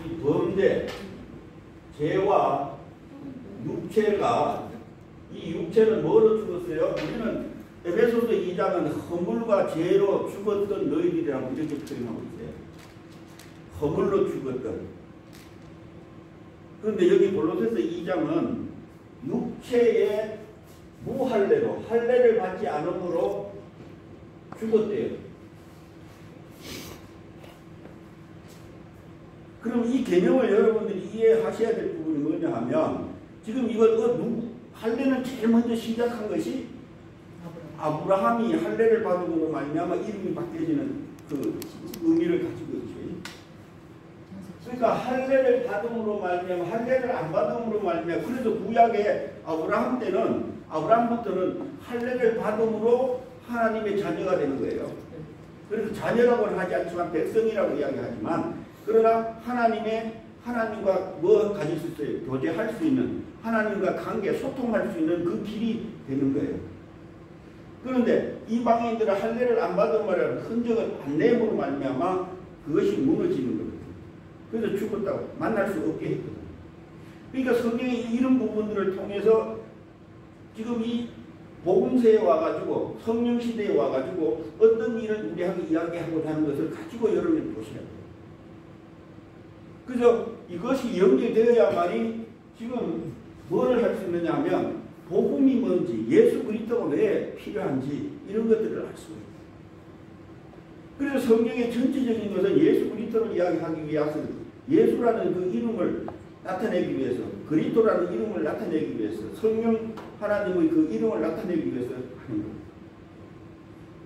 이 범죄, 죄와 육체가 이 육체는 뭐로 죽었어요? 우리는 에베소서 2장은 허물과 죄로 죽었던 너희들이라고 이렇게 표현하고 있어요. 허물로 죽었던. 그런데 여기 골로새서 2장은 육체의 무할례로 할례를 받지 않음으로 죽었대요. 그럼 이 개념을 여러분들이 이해하셔야 될 부분이 뭐냐 하면 지금 이걸 할례는 제일 먼저 시작한 것이 아브라함이 할례를 받음으로 말미암아 이름이 바뀌어지는 그 의미를 가지고 있죠. 그러니까 할례를 받음으로 말미암아 할례를 안 받음으로 말미암아 그래서 구약의 아브라함 때는 아브라함부터는 할례를 받음으로 하나님의 자녀가 되는 거예요. 그래서 자녀라고는 하지 않지만 백성이라고 이야기하지만 그러나 하나님과 뭐 가질 수 있어요? 교제할 수 있는 하나님과 관계 소통할 수 있는 그 길이 되는 거예요. 그런데 이방인들은 할례를 안 받은 말이라는 흔적을 안 내므로 말미암아 그것이 무너지는 거거든요. 그래서 죽었다고 만날 수 없게 했거든요. 그러니까 성경이 이런 부분들을 통해서 지금 이 복음세에 와가지고 성령시대에 와가지고 어떤 일을 우리하고 이야기하고자 하는 것을 가지고 여러분이 보셔야 돼요. 그래서 이것이 연결되어야만이 지금 뭐를 할 수 있느냐 하면 복음이 뭔지 예수 그리스도가 왜 필요한지 이런 것들을 알 수가 있어요. 그래서 성경의 전체적인 것은 예수 그리스도를 이야기하기 위해서 예수라는 그 이름을 나타내기 위해서 그리스도라는 이름을 나타내기 위해서 성령 하나님의 그 이름을 나타내기 위해서 하는 거예요.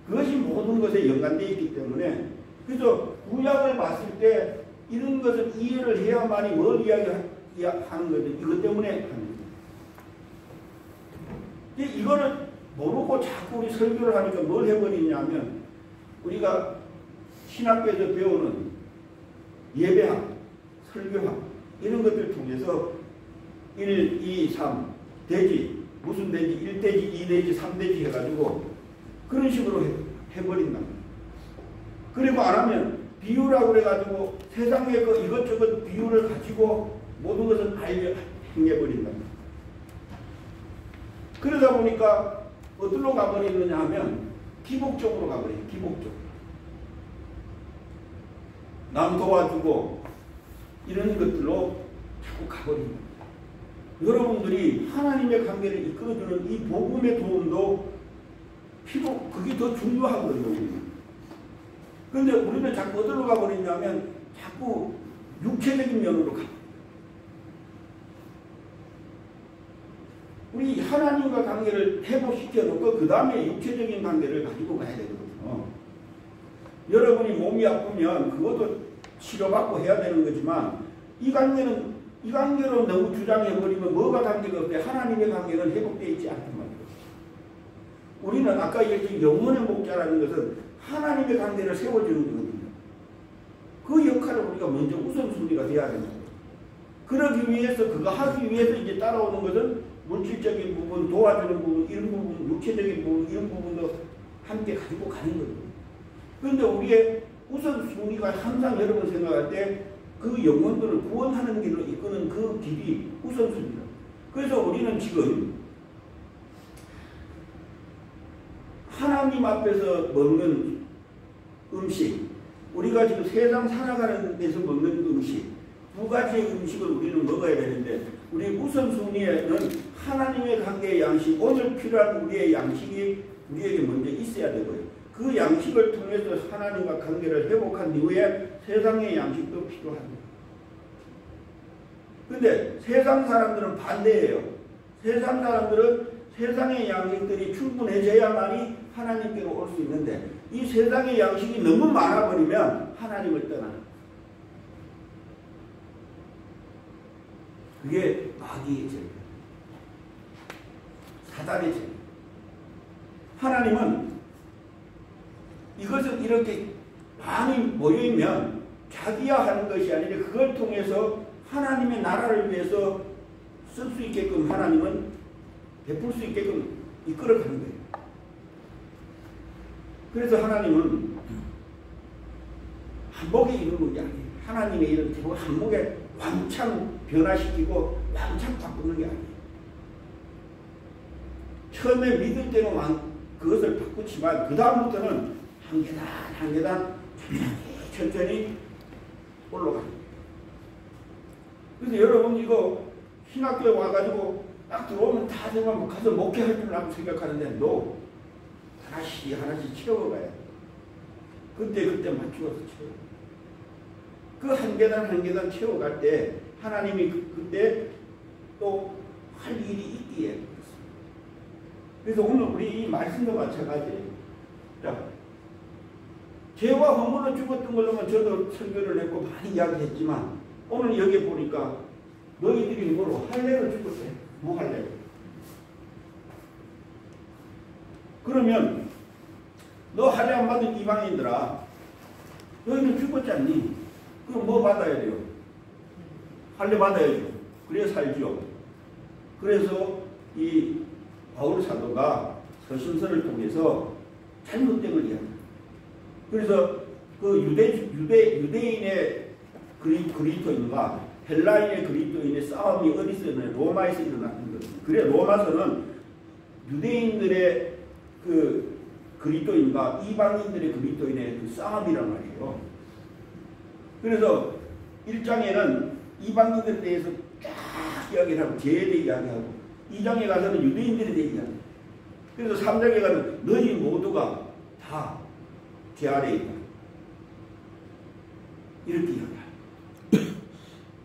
그것이 모든 것에 연관되어 있기 때문에 그래서 구약을 봤을 때 이런 것을 이해를 해야만이 뭘 이야기하는 거죠. 이것 때문에 하는 거예요. 이거를 모르고 자꾸 우리 설교를 하니까 뭘 해버리냐면 우리가 신학교에서 배우는 예배학, 설교학 이런 것들을 통해서 1, 2, 3 대지 무슨 대지 1대지 2대지 3대지 해가지고 그런 식으로 해버린다. 그리고 안 하면 비유라고 그래가지고 세상의 그 이것저것 비유를 가지고 모든 것을 행해버린다. 그러다 보니까 어디로 가버리느냐 하면 기복적으로 가버려요. 기복적으로. 남 도와주고 이런 것들로 자꾸 가버립니다. 여러분들이 하나님의 관계를 이끌어주는 이 복음의 도움도 그게 더 중요하거든요. 그런데 우리는 자꾸 어디로 가버리냐면 자꾸 육체적인 면으로 가. 우리 하나님과 관계를 회복시켜놓고 그 다음에 육체적인 관계를 가지고 가야 되거든요. 여러분이 몸이 아프면 그것도 치료받고 해야 되는 거지만 이 관계로 너무 주장해버리면 뭐가 관계가 없대 하나님의 관계는 회복되어 있지 않단 말이에요. 우리는 아까 얘기했던 영혼의 목자라는 것은 하나님의 관계를 세워주는 거거든요. 그 역할을 우리가 먼저 우선순위가 돼야 된다. 그러기 위해서 그거 하기 위해서 이제 따라오는 것은 물질적인 부분, 도와주는 부분, 이런 부분, 육체적인 부분, 이런 부분도 함께 가지고 가는 거거든요. 그런데 우리의 우선순위가 항상 여러분 생각할 때 그 영혼들을 구원하는 길로 이끄는 그 길이 우선순위다. 그래서 우리는 지금 하나님 앞에서 먹는 음식, 우리가 지금 세상 살아가는 데서 먹는 음식, 두 가지의 음식을 우리는 먹어야 되는데 우리 우선순위에는 하나님의 관계의 양식, 오늘 필요한 우리의 양식이 우리에게 먼저 있어야 되고요. 그 양식을 통해서 하나님과 관계를 회복한 이후에 세상의 양식도 필요합니다. 그런데 세상 사람들은 반대예요. 세상 사람들은 세상의 양식들이 충분해져야만이 하나님께로 올 수 있는데 이 세상의 양식이 너무 많아버리면 하나님을 떠나는 그게 마귀의 죄예요. 사단의 죄예요. 하나님은 이것을 이렇게 많이 모여있면 자기야 하는 것이 아니라 그걸 통해서 하나님의 나라를 위해서 쓸 수 있게끔 하나님은 베풀 수 있게끔 이끌어가는 거예요. 그래서 하나님은 한복에 이루는 게 아니에요. 하나님의 일은 결국 한목에 왕창 변화시키고 왕창 바꾸는 게 아니에요. 처음에 믿을 때는 그것을 바꾸지만 그 다음부터는 한 계단 한 계단 천천히 올라갑니다. 그래서 여러분 이거 신학교에 와가지고 딱 들어오면 다 되면 가서 목회할 줄 알고 생각하는데 너 하나씩 하나씩 채워가야 돼. 그때 맞추어서 채워. 그 한 계단 한 계단 채워갈 때 하나님이 그때 또 할 일이 있기에 그렇습니다. 그래서 오늘 우리 이 말씀도 마찬가지예요. 자, 죄와 허물로 죽었던 걸로만 저도 설교를 했고 많이 이야기했지만 오늘 여기 보니까 너희들이 뭐로 할례로 죽었어요. 무할례로. 그러면 너 할례 안 받은 이방인들아 너희는 죽었지 않니? 그럼 뭐 받아야 돼요? 할례 받아야죠. 그래야 살죠. 그래서 이 바울 사도가 서신서를 통해서 잘못된 걸 이야기합니다. 그래서 그 유대인의 그리스도인과 헬라인의 그리스도인의 싸움이 어디서 일어나요? 로마에서 일어나는 거죠. 그래 로마서는 유대인들의 그 그리스도인과 이방인들의 그리스도인의 그 싸움이란 말이에요. 그래서 1장에는 이방인들에 대해서 쫙 이야기를 하고 죄에 대해 이야기하고 2장에 가서는 유대인들에 대해 이야기합니다. 그래서 3장에 가서는 너희 모두가 다 죄 아래에 있다. 이렇게 이야기합니다.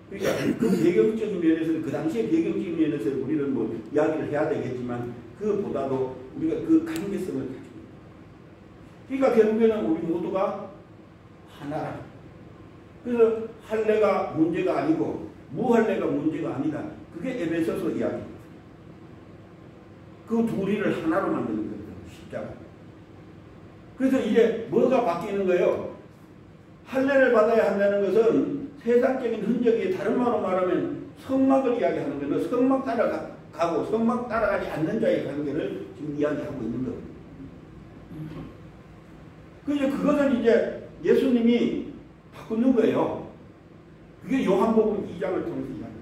그러니까 그 배경적인 면에서는 그 당시의 배경적인 면에서 우리는 뭐 이야기를 해야 되겠지만 그보다도 우리가 그 관계성을 가지고 있다. 그러니까 결국에는 우리 모두가 하나라. 그래서 할례가 문제가 아니고 무할례가 문제가 아니다. 그게 에베소서 이야기입니다. 그 둘이를 하나로 만드는 겁니다. 십자가. 그래서 이제 뭐가 바뀌는 거예요? 할례를 받아야 한다는 것은 세상적인 흔적이 다른 말로 말하면 성막을 이야기하는 거예요. 성막 따라가고 성막 따라가지 않는 자의 관계를 지금 이야기하고 있는 거예요. 그래서 그것을 이제 예수님이 바꾸는 거예요. 그게 요한복음 2장을 통해서 이야기합니다.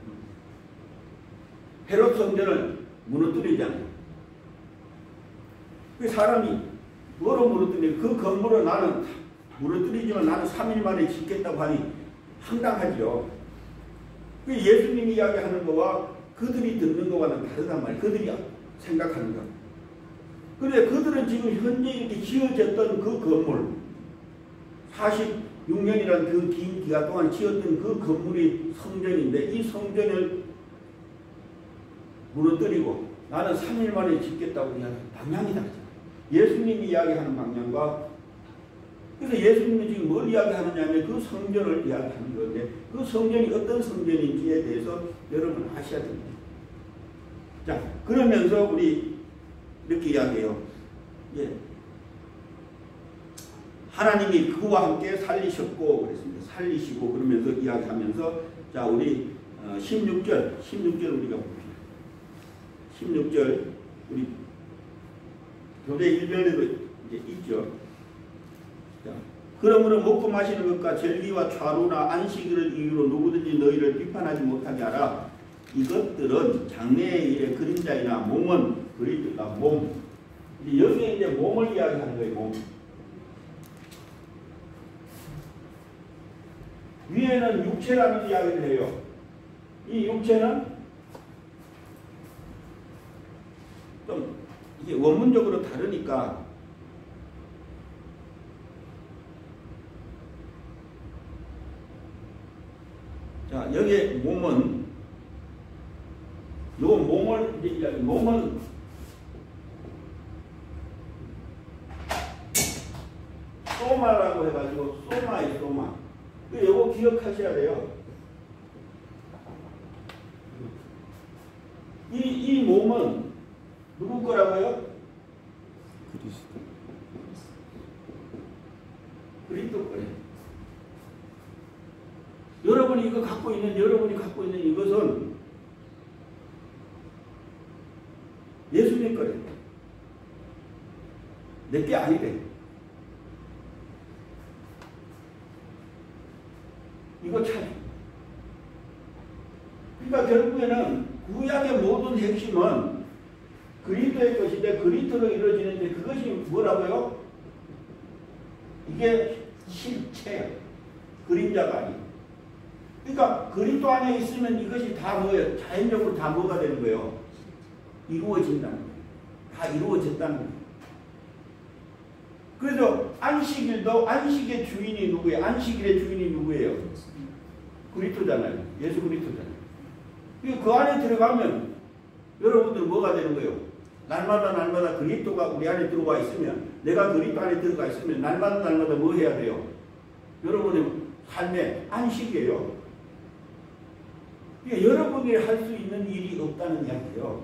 헤롯 성전을 무너뜨리잖아요. 그 사람이 뭐로 무너뜨리냐? 그 건물을 나는 무너뜨리지만 나는 3일 만에 짓겠다고 하니 황당하죠. 그 예수님이 이야기하는 거와 그들이 듣는 거와는 다르단 말이에요. 그들이 생각하는 거. 그런데 그들은 지금 현재 이렇게 지어졌던 그 건물 46년이라는 그 긴 기간 동안 지었던 그 건물이 성전인데 이 성전을 무너뜨리고 나는 3일 만에 짓겠다고 이야기하는 방향이 다르죠. 예수님이 이야기하는 방향과 그래서 예수님이 지금 뭘 이야기하느냐면 그 성전을 이야기하는 건데 그 성전이 어떤 성전인지에 대해서 여러분 아셔야 됩니다. 자, 그러면서 우리 이렇게 이야기해요. 예. 하나님이 그와 함께 살리셨고 그랬습니다. 살리시고 그러면서 이야기하면서 자 우리 16절 우리가 봅시다. 16절 우리 교대 1면에도 이제 있죠. 자, 그러므로 먹고 마시는 것과 절기와 좌루나 안식일을 이유로 누구든지 너희를 비판하지 못하게 하라. 이것들은 장래의 일의 그림자이나 몸은 그리스도가 몸. 여기에 이제 몸을 이야기하는 거예요. 몸. 위에는 육체라는 이야기를 해요. 이 육체는 좀 이게 원문적으로 다르니까 자 여기에 몸은 요 몸을 이제 이야기 몸은 소마라고 해가지고 소마예요. 소마. 이거 기억하셔야 돼요. 이 몸은 누구 거라고요? 그리스도 거예요. 여러분이 갖고 있는 이것은 예수님 거예요. 내게 아니래. 이거 차이. 그러니까 결국에는 구약의 모든 핵심은 그리스도의 것인데 그리스도로 이루어지는데 그것이 뭐라고요? 이게 실체예요. 그림자가 아니에요. 그러니까 그리스도 안에 있으면 이것이 다 뭐예요? 자연적으로 다 뭐가 되는 거예요? 이루어진다는 거예요. 다 이루어졌다는 거예요. 그래서 안식일도 안식의 주인이 누구예요? 안식일의 주인이 누구예요? 그리스도잖아요. 예수 그리스도잖아요. 그 안에 들어가면 여러분들 뭐가 되는 거예요? 날마다 그리스도가 우리 안에 들어와 있으면, 내가 그리스도 안에 들어가 있으면 날마다 뭐 해야 돼요? 여러분의 삶의 안식이에요. 그러니까 여러분이 할 수 있는 일이 없다는 이야기예요.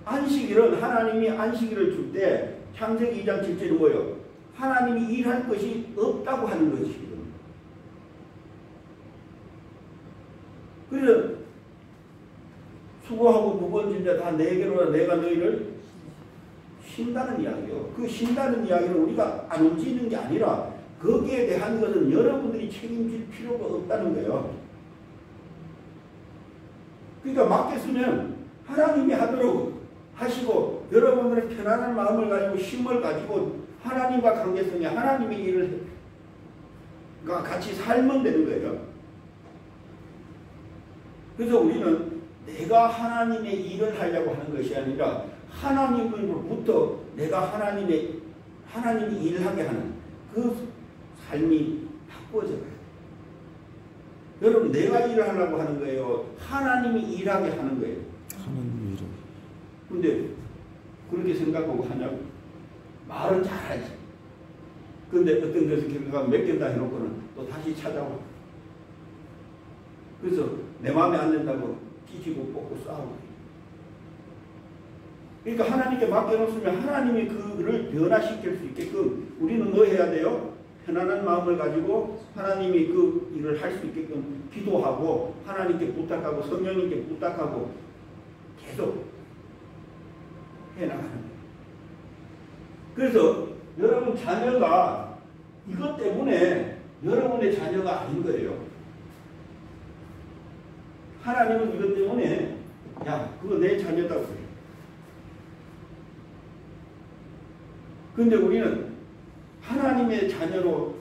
안식일은 하나님이 안식일을 줄 때 창세기 2장 7절이 뭐예요? 하나님이 일할 것이 없다고 하는 것이. 그래서 수고하고 무거운 짐 다 내게로 내가 너희를 쉰다는 이야기예요. 그 쉰다는 이야기는 우리가 안 움직이는 게 아니라 거기에 대한 것은 여러분들이 책임질 필요가 없다는 거예요. 그러니까 맡겼으면 하나님이 하도록 하시고 여러분들의 편안한 마음을 가지고 힘을 가지고 하나님과 관계성에 하나님의 일을 같이 살면 되는 거예요. 그래서 우리는 내가 하나님의 일을 하려고 하는 것이 아니라 하나님으로부터 내가 하나님이 일하게 하는 그 삶이 바꿔져요. 여러분, 내가 일을 하려고 하는 거예요? 하나님이 일하게 하는 거예요? 하나님이 일을. 근데 그렇게 생각하고 하냐고? 말은 잘하지. 근데 어떤 것을 결과가 몇 개다 해놓고는 또 다시 찾아와. 그래서 내 마음에 안 든다고 찢고 뽑고 싸우고. 그러니까 하나님께 맡겨놓으면 하나님이 그를 변화시킬 수 있게끔 우리는 뭐 해야 돼요? 편안한 마음을 가지고 하나님이 그 일을 할 수 있게끔 기도하고 하나님께 부탁하고 성령님께 부탁하고 계속 해나가는 거예요. 그래서 여러분 자녀가 이것 때문에 여러분의 자녀가 아닌 거예요. 하나님은 이것 때문에 야 그거 내 자녀다 그래. 그런데 우리는 하나님의 자녀로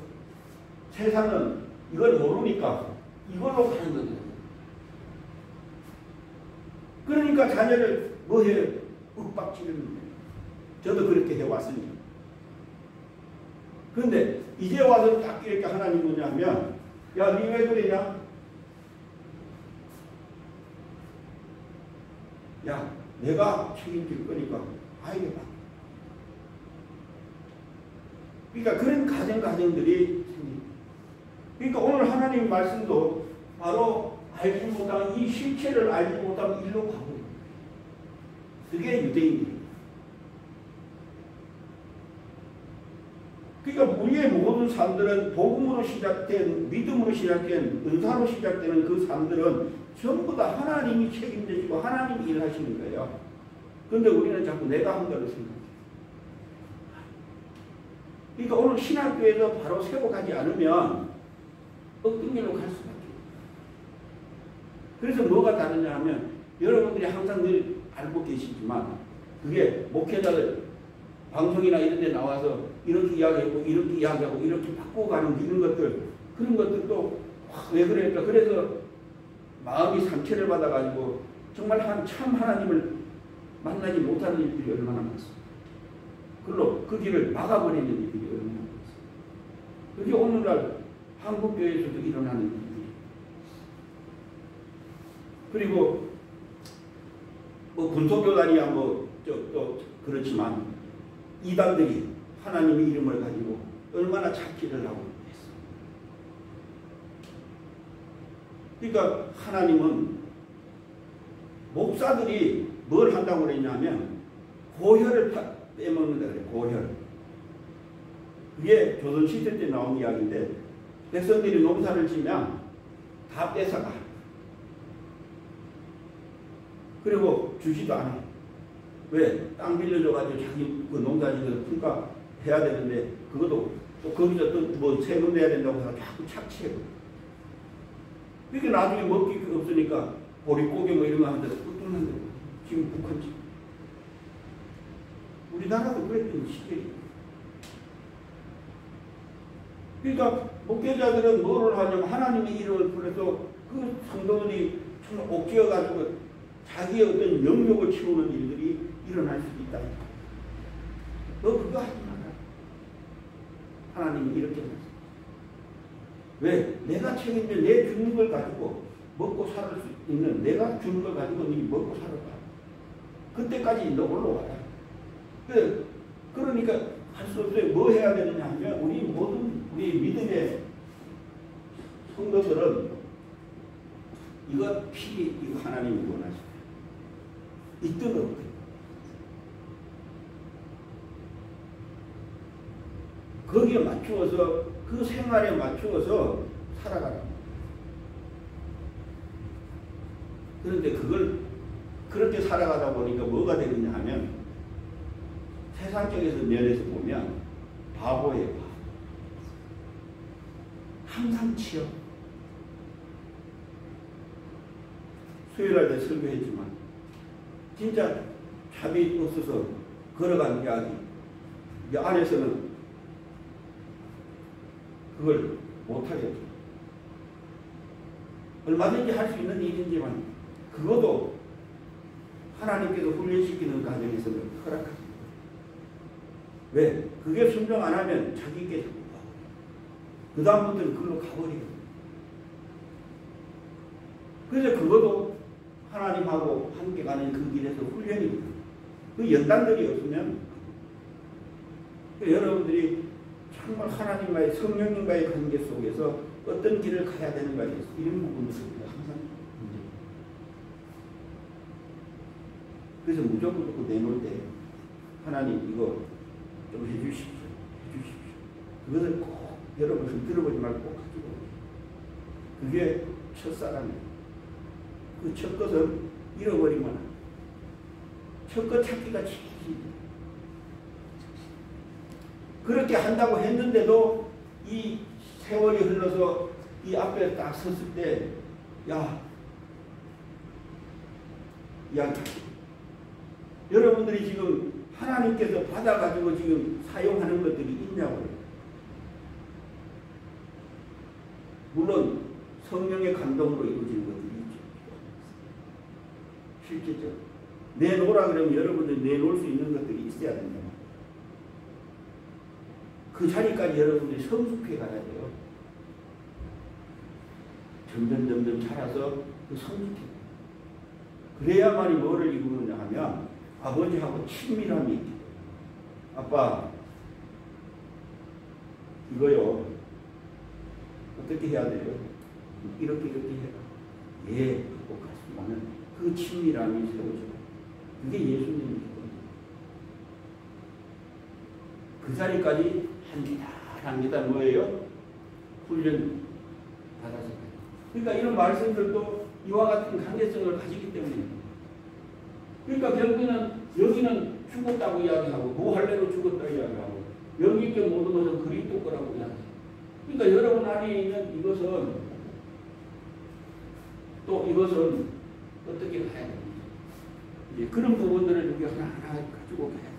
세상은 이걸 모르니까 이걸로 가는 거죠. 그러니까 자녀를 뭐 해요? 윽박지르는 거예요. 저도 그렇게 해왔습니다. 그런데 이제 와서 딱 이렇게 하나님 뭐냐면 야, 니 왜 그러냐? 야, 내가 책임질 거니까 알겠다. 그러니까 그런 가정들이 생깁니다. 그러니까 오늘 하나님 말씀도 바로 알지 못하면 이 실체를 알지 못하면 일로 가고 그게 유대인입니다. 그러니까 우리의 모든 삶들은 복음으로 시작된, 믿음으로 시작된, 은사로 시작되는 그 삶들은 전부 다 하나님이 책임지시고 하나님이 일하시는 거예요. 그런데 우리는 자꾸 내가 한 거를 생각해요. 그러니까 오늘 신학교에서 바로 세워가지 않으면 어떤 길로 갈 수밖에 없어요. 그래서 뭐가 다르냐 하면 여러분들이 항상 늘 알고 계시지만 그게 목회자들 방송이나 이런 데 나와서 이렇게 이야기하고 이렇게 이야기하고 이렇게 바꾸고 가는 이런 것들 그런 것들도 왜 그럴까? 그래서 마음이 상처를 받아가지고 정말 참 하나님을 만나지 못하는 일들이 얼마나 많습니다. 그걸로 그 길을 막아버리는 일들이 얼마나 많습니다. 그게 오늘날 한국교회에서도 일어나는 일들이에요. 그리고 뭐 군소교단이야 뭐 또 그렇지만 이단들이 하나님의 이름을 가지고 얼마나 찾기를 하고 있어요. 그러니까 하나님은 목사들이 뭘 한다고 그랬냐면 고혈을 빼먹는다 그래요. 고혈. 그게 조선시대 때 나온 이야기인데 백성들이 농사를 지면 다 뺏어가. 그리고 주지도 않아. 왜? 땅 빌려줘가지고 자기 그 농사짓는 평가해야 되는데 그것도 또 거기서 또 뭐 세금 내야 된다고 해서 자꾸 착취해요. 그러니까 나중에 먹기 없으니까 보릿고개 뭐 이런 거 하는데 어떡한데 지금 북한 지금 우리나라도 그랬던 시절이. 그러니까 목회자들은 뭐를 하냐면 하나님의 이름을 부르서 그 성도들이 정말 옥죄어가지고 자기의 어떤 영역을 채우는 일들이 일어날 수도 있다. 너 그거 하지 마라. 하나님이 이렇게 말씀. 왜? 내가 책임져 내 주는 걸 가지고 먹고 살 수 있는 내가 주는 걸 가지고 네 먹고 살아봐. 그때까지 너 올라와라. 그러니까 할 수 없어요. 뭐 해야 되느냐 하면 우리 모든 우리 믿음의 성도들은 이거 필히 이거 하나님이 원하십니다. 있든 없든. 거기에 맞추어서 그 생활에 맞추어서 살아가라. 그런데 그걸 그렇게 살아가다 보니까 뭐가 되느냐 하면 세상적인 면에서 보면 바보예요. 바보. 항상 치여. 수요일날 때 설교했지만 진짜 잠이 없어서 걸어간 이야기 이 안에서는 그걸 못하겠죠. 얼마든지 할 수 있는 일이지만 그것도 하나님께서 훈련시키는 과정에서는 허락합니다. 왜? 그게 순종 안 하면 자기께 자꾸 가고 그 다음부터는 그걸로 가버리거든요. 그래서 그것도 하나님하고 함께 가는 그 길에서 훈련입니다. 그 연단들이 없으면 여러분들이 정말 하나님과의 성령님과의 관계 속에서 어떤 길을 가야 되는가에 대해서 이런 부분들이 항상 문제입니다. 그래서 무조건 내놓을 때 하나님 이거 좀 해주십시오. 해주십시오. 그것을 꼭 여러분 들어보지 말고 꼭 가지고 그게 첫사랑이에요. 그 첫 것은 잃어버리면 첫 것 찾기가 제일 힘들어요. 그렇게 한다고 했는데도 이 세월이 흘러서 이 앞에 딱 섰을 때 야 여러분들이 지금 하나님께서 받아가지고 지금 사용하는 것들이 있냐고요. 물론 성령의 감동으로 이루어지는 것들이 있죠. 실제죠. 내놓으라 그러면 여러분들이 내놓을 수 있는 것들이 있어야 된다. 그 자리까지 여러분들이 성숙해 가야 돼요. 점점 자라서 그 성숙해. 그래야만이 뭐를 이루느냐 하면 아버지하고 친밀함이 있기 때문에 아빠 이거요 어떻게 해야 돼요? 이렇게 해라. 예, 하고 갔으면 그 친밀함이 세워져요. 그게 예수님이거든요. 그 자리까지 합니다. 뭐예요? 훈련 받아서. 그러니까 이런 말씀들도 이와 같은 강제성을 가지기 때문입니다. 그러니까 결국에는 여기는 죽었다고 이야기하고 무할례로 죽었다고 이야기하고 여기 있게 모든 것은 그리스도 거라고 이야기해요. 그러니까 여러분 안에 있는 이것은 또 이것은 어떻게 가야 됩니까? 이제 그런 부분들을 우리가 하나하나 가지고 가야 돼요.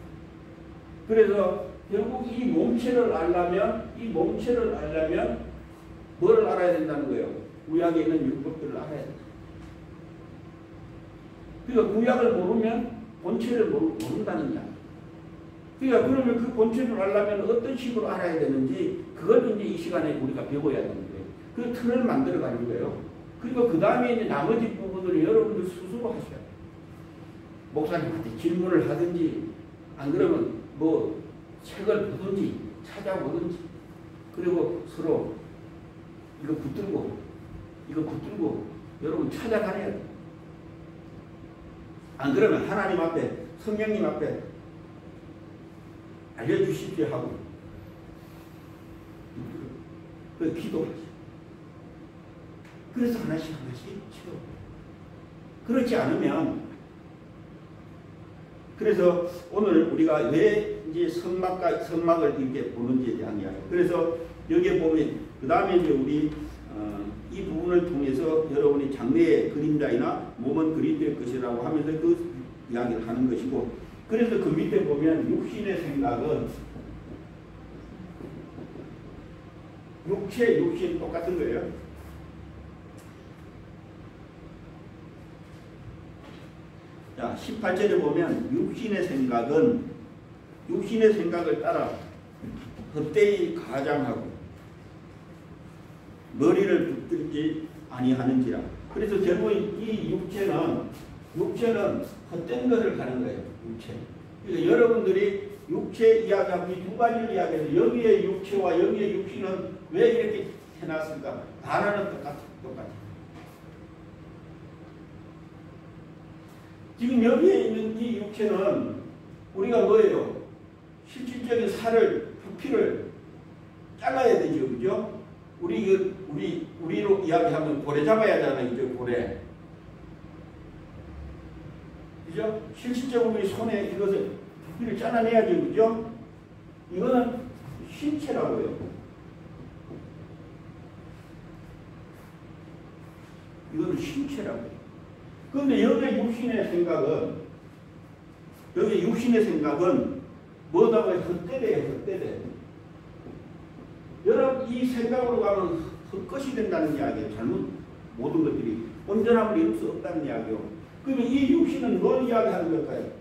그래서 결국 이 몸체를 알려면 뭐를 알아야 된다는 거예요? 구약에 있는 율법들을 알아야 된다. 그러니까 구약을 모르면 본체를 모른다는 이야기. 그러니까 그러면 그 본체를 알려면 어떤 식으로 알아야 되는지 그걸 이제 이 시간에 우리가 배워야 되는 거예요. 그 틀을 만들어 가는 거예요. 그리고 그 다음에 이제 나머지 부분을 여러분들 스스로 하셔야 돼요. 목사님한테 질문을 하든지 안 그러면 뭐 책을 보든지 찾아보든지 그리고 서로 이거 붙들고 여러분 찾아다녀야 돼요. 안 그러면 하나님 앞에 성령님 앞에 알려주십시오 하고 그 기도하죠. 그래서 하나씩 채워. 그렇지 않으면 그래서 오늘 우리가 왜 이제 성막을 이렇게 보는지에 대한 이야기. 그래서 여기에 보면 그 다음에 이제 우리 이 부분을 통해서 여러분이 장래의 그림자이나 몸은 그림될 것이라고 하면서 그 이야기를 하는 것이고, 그래서 그 밑에 보면 육신의 생각은 육신 똑같은 거예요. 자, 18절에 보면 육신의 생각을 따라 헛되이 가장하고 머리를 붙들지 아니하는지라. 그래서 결국은 이 육체는 헛된 것을 가는 거예요. 육체. 그래서 여러분들이 육체 이야기하고 이 두 가지를 이야기해서 여기에 육체와 여기에 육신은 왜 이렇게 해놨을까? 단어는 똑같아. 지금 여기에 있는 이 육체는 우리가 뭐예요? 실질적인 살을, 피를 잘라야 되죠. 그죠? 우리로 이야기하면 고래 잡아야 하잖아요. 그죠? 고래. 그죠? 실질적으로 우리 손에 이것을 피를 잘라내야죠. 그죠? 이거는 신체라고요. 이거는 신체라고요. 그런데 여기 육신의 생각은 뭐다고 헛되래요. 헛되래. 여러분 이 생각으로 가면 헛것이 된다는 이야기예요. 잘못 모든 것들이 온전함을 이룰 수 없다는 이야기요. 그러면 이 육신은 뭘 이야기하는 걸까요?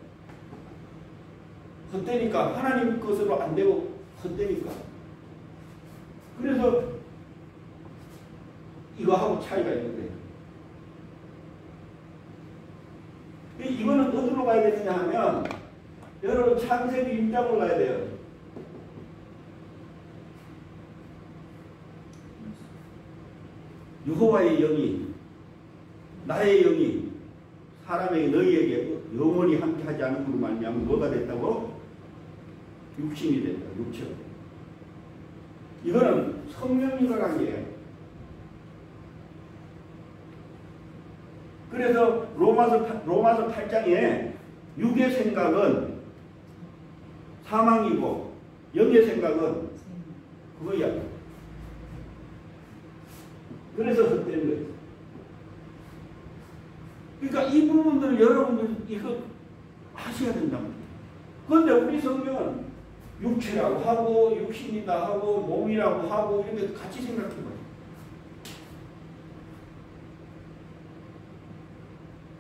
헛되니까 하나님 것으로 안 되고 헛되니까. 그래서 이거하고 차이가 있는 거예요. 이거는 어디로 가야 되느냐 하면 여러분 창세기 6장으로 가야 돼요. 여호와의 영이 나의 영이 사람에게 너희에게 영원히 함께하지 않은 것으로 말미암아 뭐가 됐다고? 육신이 됐다. 육체. 이거는 성령님과 관계예요. 그래서 로마서 8장에 육의 생각은 사망이고 영의 생각은 그거야. 그래서 헛된 거예요. 그러니까 이 부분들을 여러분들 이거 하셔야 된다고. 그런데 우리 성경은 육체라고 하고 육신이다 하고 몸이라고 하고 이렇게 같이 생각해봐요.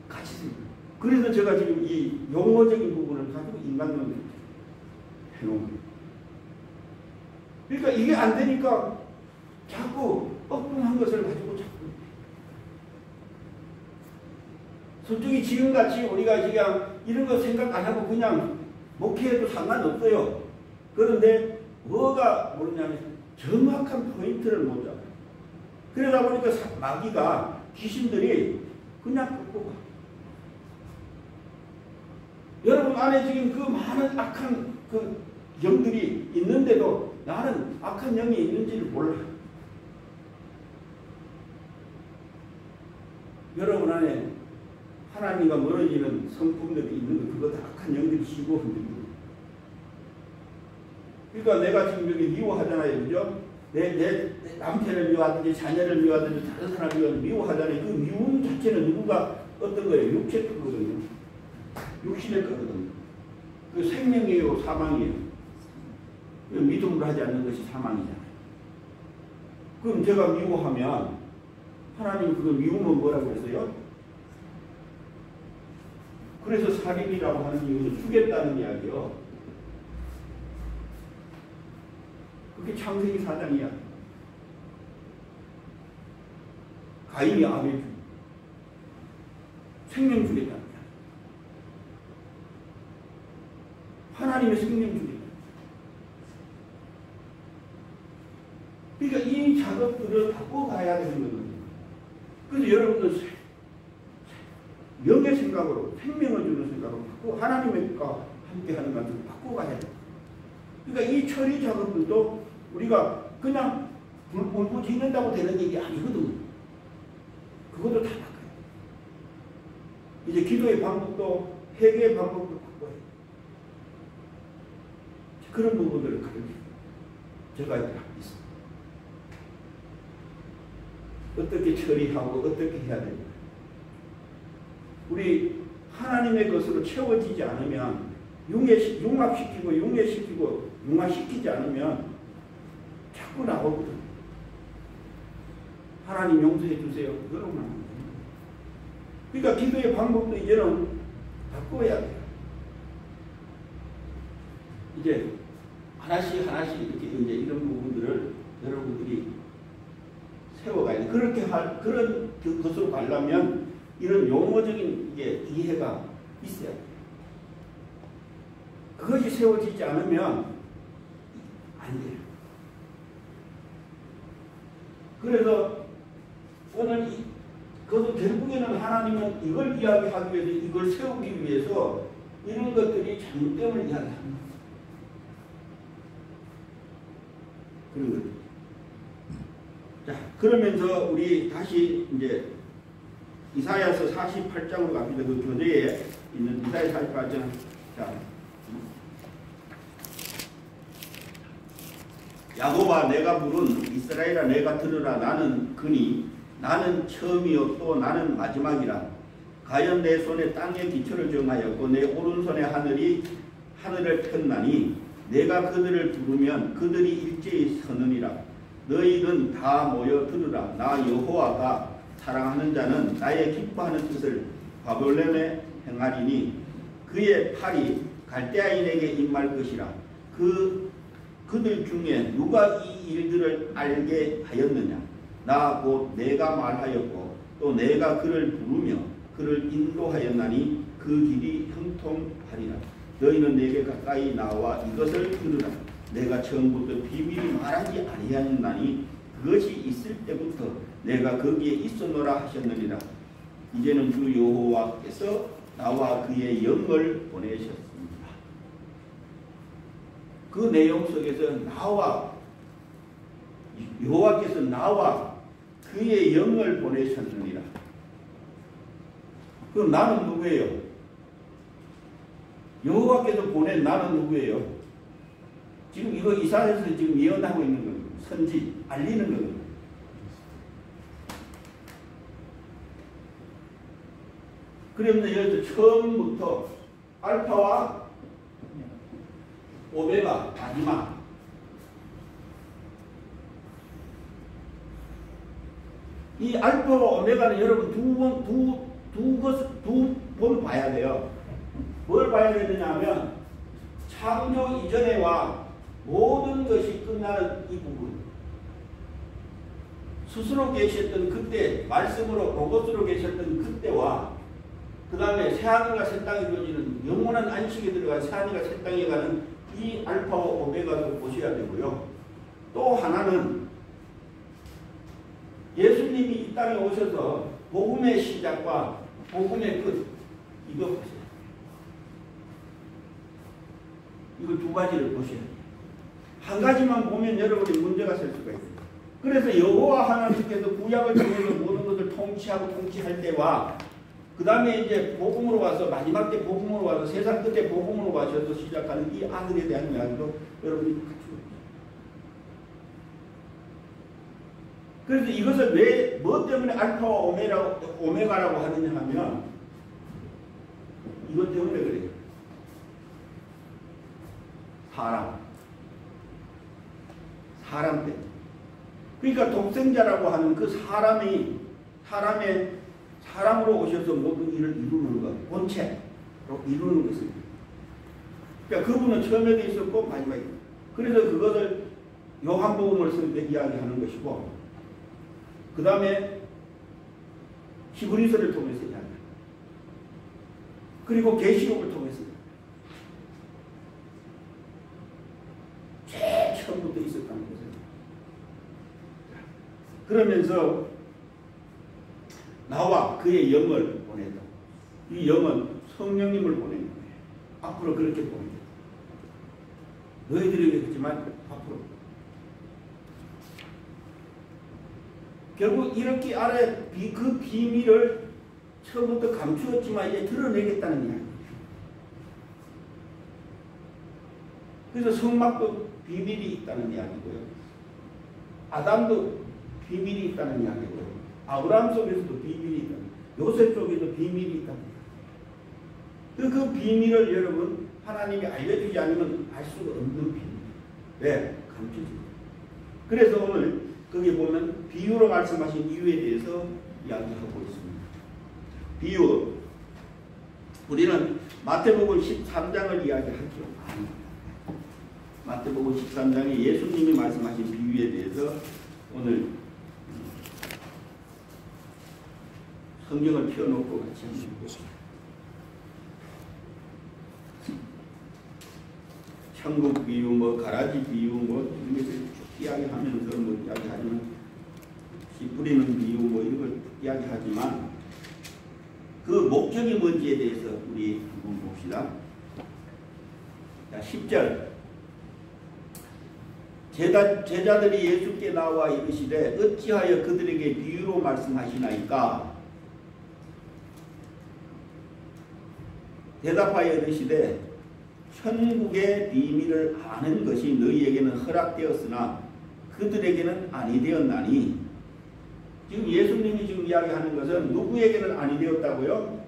같이 생각. 그래서 제가 지금 이 용어적인 부분을 가지고 인간론을 해놓은 거예요. 그러니까 이게 안 되니까 자꾸 엉뚱한 것을 가지고 자꾸. 솔직히 지금같이 우리가 그냥 이런 거 생각 안 하고 그냥 목회해도 상관없어요. 그런데 뭐가 모르냐면 정확한 포인트를 못 잡아요. 그러다 보니까 마귀가 귀신들이 그냥 끄고 가. 여러분 안에 지금 그 많은 악한 그 영들이 있는데도 나는 악한 영이 있는지를 몰라. 여러분 안에 하나님과 멀어지는 성품들이 있는 거 그거 다 악한 영들이 쉬고 흔들고. 그러니까 내가 지금 여기 미워하잖아요. 그죠? 내 남편을 미워하든지 자녀를 미워하든지 다른 사람을 미워하잖아요. 그 미움 자체는 누구가 어떤 거예요? 육체 거거든요. 육신의 거거든요. 그 생명이에요? 사망이에요? 믿음으로 하지 않는 것이 사망이잖아요. 그럼 제가 미워하면 하나님 그 미움은 뭐라고 했어요? 그래서 살인이라고 하는 이유는 죽였다는 이야기요. 그게 창세기 4장이야. 가인이 아벨 죽. 생명 죽였다는 이야기. 하나님의 생명 죽였다. 그러니까 이 작업들을 바꿔가야 되는 거거든요. 그래서 여러분들 영의 생각으로 생명을 주는 생각으로 바꾸고 하나님과 함께하는 것을 바꿔가야 돼요. 그러니까 이 처리 작업들도 우리가 그냥 불 짓는다고 되는 일이 아니거든요. 그것도 다 바꿔요. 이제 기도의 방법도 회개의 방법도 바꿔요. 그런 부분들을 가르쳐요. 제가 이렇게 하고 있습니다. 어떻게 처리하고 어떻게 해야 됩니까? 우리 하나님의 것으로 채워지지 않으면 융합시키고 융화시키지 않으면 자꾸 나오거든. 하나님 용서해 주세요. 그러면 안 돼요. 그러니까 기도의 방법도 이제는 바꿔야 돼요. 이제 하나씩 이렇게 이제 이런 부분들을 여러분들이 세워가야 돼. 그렇게 그런 것으로 가려면 이런 용어적인 이해가 있어야 돼요. 그것이 세워지지 않으면 안 돼요. 그래서 오늘 그것도 결국에는 하나님은 이걸 이야기하기 위해서 이걸 세우기 위해서 이런 것들이 잘못됨을 이야기합니다. 그런 거죠. 자, 그러면서 우리 다시 이제 이사야서 48장으로 갑니다. 그 교재에 있는 이사야 48장. 자, 야곱아 내가 부른 이스라엘아 내가 들으라 나는 그니 나는 처음이요 또 나는 마지막이라. 가연 내 손에 땅에 기초를 정하였고 내 오른손에 하늘을 폈나니 내가 그들을 부르면 그들이 일제히 서느니라. 너희는 다 모여 들으라. 나 여호와가 사랑하는 자는 나의 기뻐하는 뜻을 바벨론에 행하리니 그의 팔이 갈대아인에게 임할 것이라. 그들 중에 누가 이 일들을 알게 하였느냐. 나 곧 내가 말하였고 또 내가 그를 부르며 그를 인도하였나니 그 길이 형통하리라. 너희는 내게 가까이 나와 이것을 들으라. 내가 처음부터 비밀히 말하지 아니하였나니 그것이 있을 때부터 내가 거기에 있었노라 하셨느니라. 이제는 주 여호와께서 나와 그의 영을 보내셨습니다. 그 내용 속에서 여호와께서 나와 그의 영을 보내셨느니라. 그럼 나는 누구예요? 여호와께서 보낸 나는 누구예요? 지금 이거 이사야에서 지금 예언하고 있는 겁니다. 선지 알리는 겁니다. 그러면 여기서 처음부터 알파와 오메가 마지막. 이 알파와 오메가는 여러분 두 번 봐야 돼요. 뭘 봐야 되느냐 하면 창조 이전에와 모든 것이 끝나는 이 부분. 스스로 계셨던 그때, 말씀으로 로고스로 계셨던 그때와 그 다음에 새하늘과 새 땅이 이루어지는 영원한 안식에 들어간 새하늘과 새 땅에 가는 이 알파와 오메가도 보셔야 되고요. 또 하나는 예수님이 이 땅에 오셔서 복음의 시작과 복음의 끝, 이거 보세요. 이거 두 가지를 보셔야 돼요. 한 가지만 보면 여러분이 문제가 될 수가 있어요. 그래서 여호와 하나님께서 구약을 통해서 모든 것을 통치할 때와 그 다음에 이제 복음으로 와서 마지막 때 복음으로 와서 세상 끝에 복음으로 와셔서 시작하는 이 아들에 대한 이야기도 여러분이 같이 보세요. 그래서 이것을 왜 뭐 때문에 알파와 오메가라고 하느냐 하면 이것 때문에 그래요. 사람 때문에. 그러니까 독생자라고 하는 그 사람으로 오셔서 모든 일을 이루는 것, 본체로 이루는 것입니다. 그러니까 그분은 처음에도 있었고 마지막에. 그래서 그것을 요한복음을 쓸 때 이야기하는 것이고, 그 다음에 히브리서를 통해서 이야기합니다. 그리고 계시록을 통해서 제일 처음부터 있었다는 것을. 그러면서 나와 그의 영을 보내다. 이 영은 성령님을 보내는 거예요. 앞으로 그렇게 보내요. 너희들에게 했지만 앞으로. 결국 이렇게 아래 그 비밀을 처음부터 감추었지만 이제 드러내겠다는 이야기예요. 그래서 성막도 비밀이 있다는 이야기고요. 아담도 비밀이 있다는 이야기고요. 아브라함 속에서도 비밀이 있다. 요셉 속에도 비밀이 있다. 그 비밀을 여러분 하나님이 알려주지 않으면 알 수가 없는 비밀. 왜? 감춰집니다. 그래서 오늘 거기 보면 비유로 말씀하신 이유에 대해서 이야기하고 있습니다. 비유. 우리는 마태복음 13장을 이야기하죠. 마태복음 13장에 예수님이 말씀하신 비유에 대해서 오늘 성경을 펴놓고 같이 한번 보겠습니다. 천국 비유, 뭐 가라지 비유, 뭐 이런 것을 쭉 이야기하면서 뭐 이야기하지만 씨 뿌리는 비유, 뭐 이런 걸 이야기하지만 그 목적이 뭔지에 대해서 우리 한번 봅시다. 자, 10절. 제자들이 예수께 나와 이르시되 어찌하여 그들에게 비유로 말씀하시나이까? 대답하여 이르시되 천국의 비밀을 아는 것이 너희에게는 허락되었으나 그들에게는 아니 되었나니. 지금 예수님이 지금 이야기하는 것은 누구에게는 아니 되었다고요?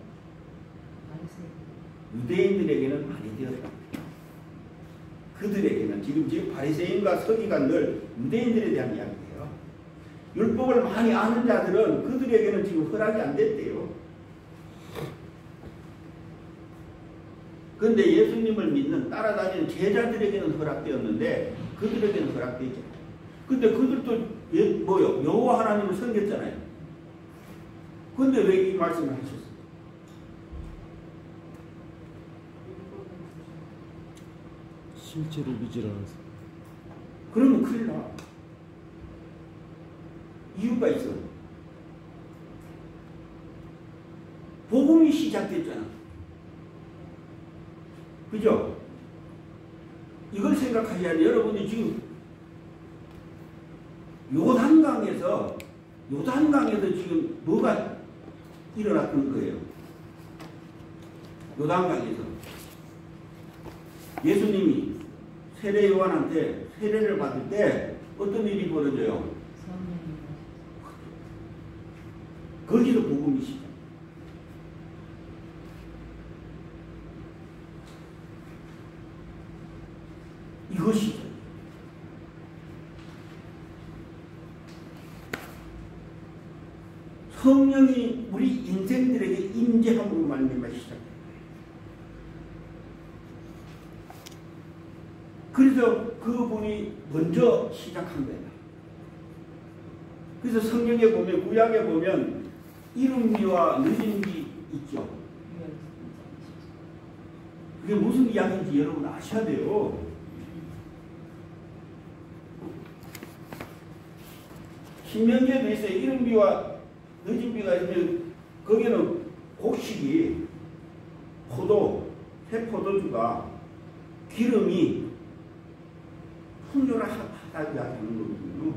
유대인들에게는 아니 되었다. 그들에게는 지금 바리새인과 서기관들 유대인들에 대한 이야기예요. 율법을 많이 아는 자들은 그들에게는 지금 허락이 안 됐대요. 그런데 예수님을 믿는 따라다니는 제자들에게는 허락되었는데 그들에게는 허락되지 않아요. 근데 그들도 뭐요? 여호와 하나님을 섬겼잖아요. 근데 왜 이 말씀을 하셨어요? 실제로 믿질 않아서. 그러면 큰일 나. 이유가 있어. 복음이 시작됐잖아. 그죠? 이걸 생각하셔야 돼요. 여러분이 지금 요단강에서 지금 뭐가 일어났던 거예요? 요단강에서 예수님이 세례 요한한테 세례를 받을 때 어떤 일이 벌어져요? 거기서 복음이 시작. 이것이죠. 성령이 우리 인생들에게 임재함으로 말미암아 시작돼요. 그래서 그분이 먼저 시작한 거예요. 그래서 성경에 보면, 구약에 보면 이른비와 늦은비 있죠. 그게 무슨 이야기인지 여러분 아셔야 돼요. 신명기에도 있어요. 이른비와 늦은비가 있으면 거기는 곡식이 새 포도주가 기름이 풍요하다고 하는 거거든요.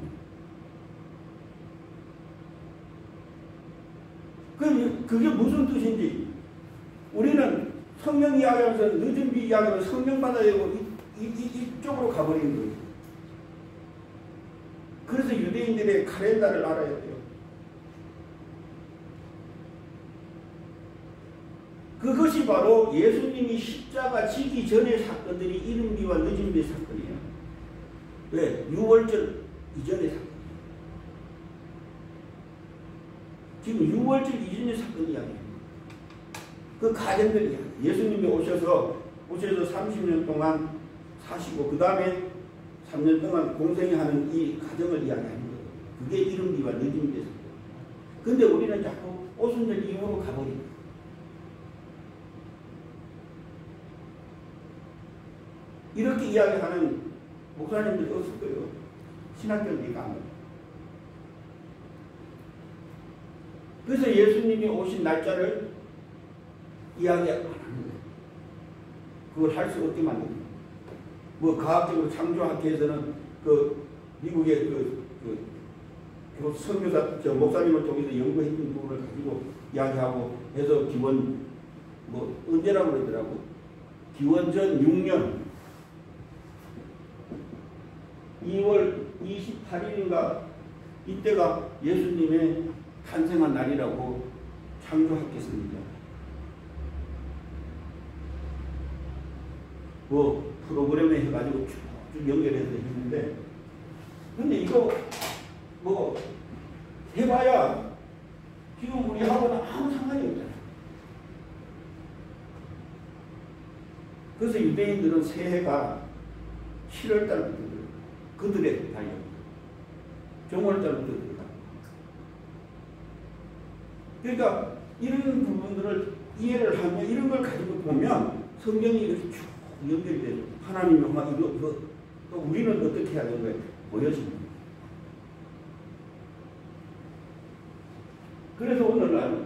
그게 무슨 뜻인지 우리는 성령 이야기하면서 늦은비 이야기하면 성령 받아야 되고 이쪽으로 가버리는 거예요. 그래서 유대인들의 카렌다를 알아야 돼요. 그것이 바로 예수님이 십자가 지기 전의 사건들이 이른비와 늦은비 사건이에요. 왜? 6월절 이전의 사건. 지금 6월절 이전의 사건 이야기입니다. 그 가정들 이야기. 예수님이 오셔서 30년 동안 사시고 그 다음에 3년 동안 공생이 하는 이 가정을 이야기하는 거예요. 그게 이른비와 늦은비의 사건. 근데 우리는 자꾸 오순절 이후로 가버립니다. 이렇게 이야기하는 목사님들이 없을 거예요. 신학교니까 안 해요. 그래서 예수님이 오신 날짜를 이야기 안 하는 거예요. 그걸 할 수 없게 만듭니다. 뭐 과학적으로 창조학회에서는 그 미국의 선교사 목사님을 통해서 연구했던 부분을 가지고 이야기하고 해서 기원 뭐 언제라고 그러더라고. 기원전 6년 2월 28일인가 이때가 예수님의 탄생한 날이라고 창조하겠습니다. 뭐 프로그램에 해가지고 쭉 연결해서 했는데, 근데 이거 뭐 해봐야 지금 우리하고는 아무 상관이 없잖아요. 그래서 유대인들은 새해가 7월 달부터 그들의 달력, 정월 달부터 들어가. 그러니까 이런 부분들을 이해를 하면, 이런 걸 가지고 보면 성경이 이렇게 쭉 연결이 되죠. 하나님이 이거 또 우리는 어떻게 해야 되는 거예요? 보여집니다. 그래서 오늘날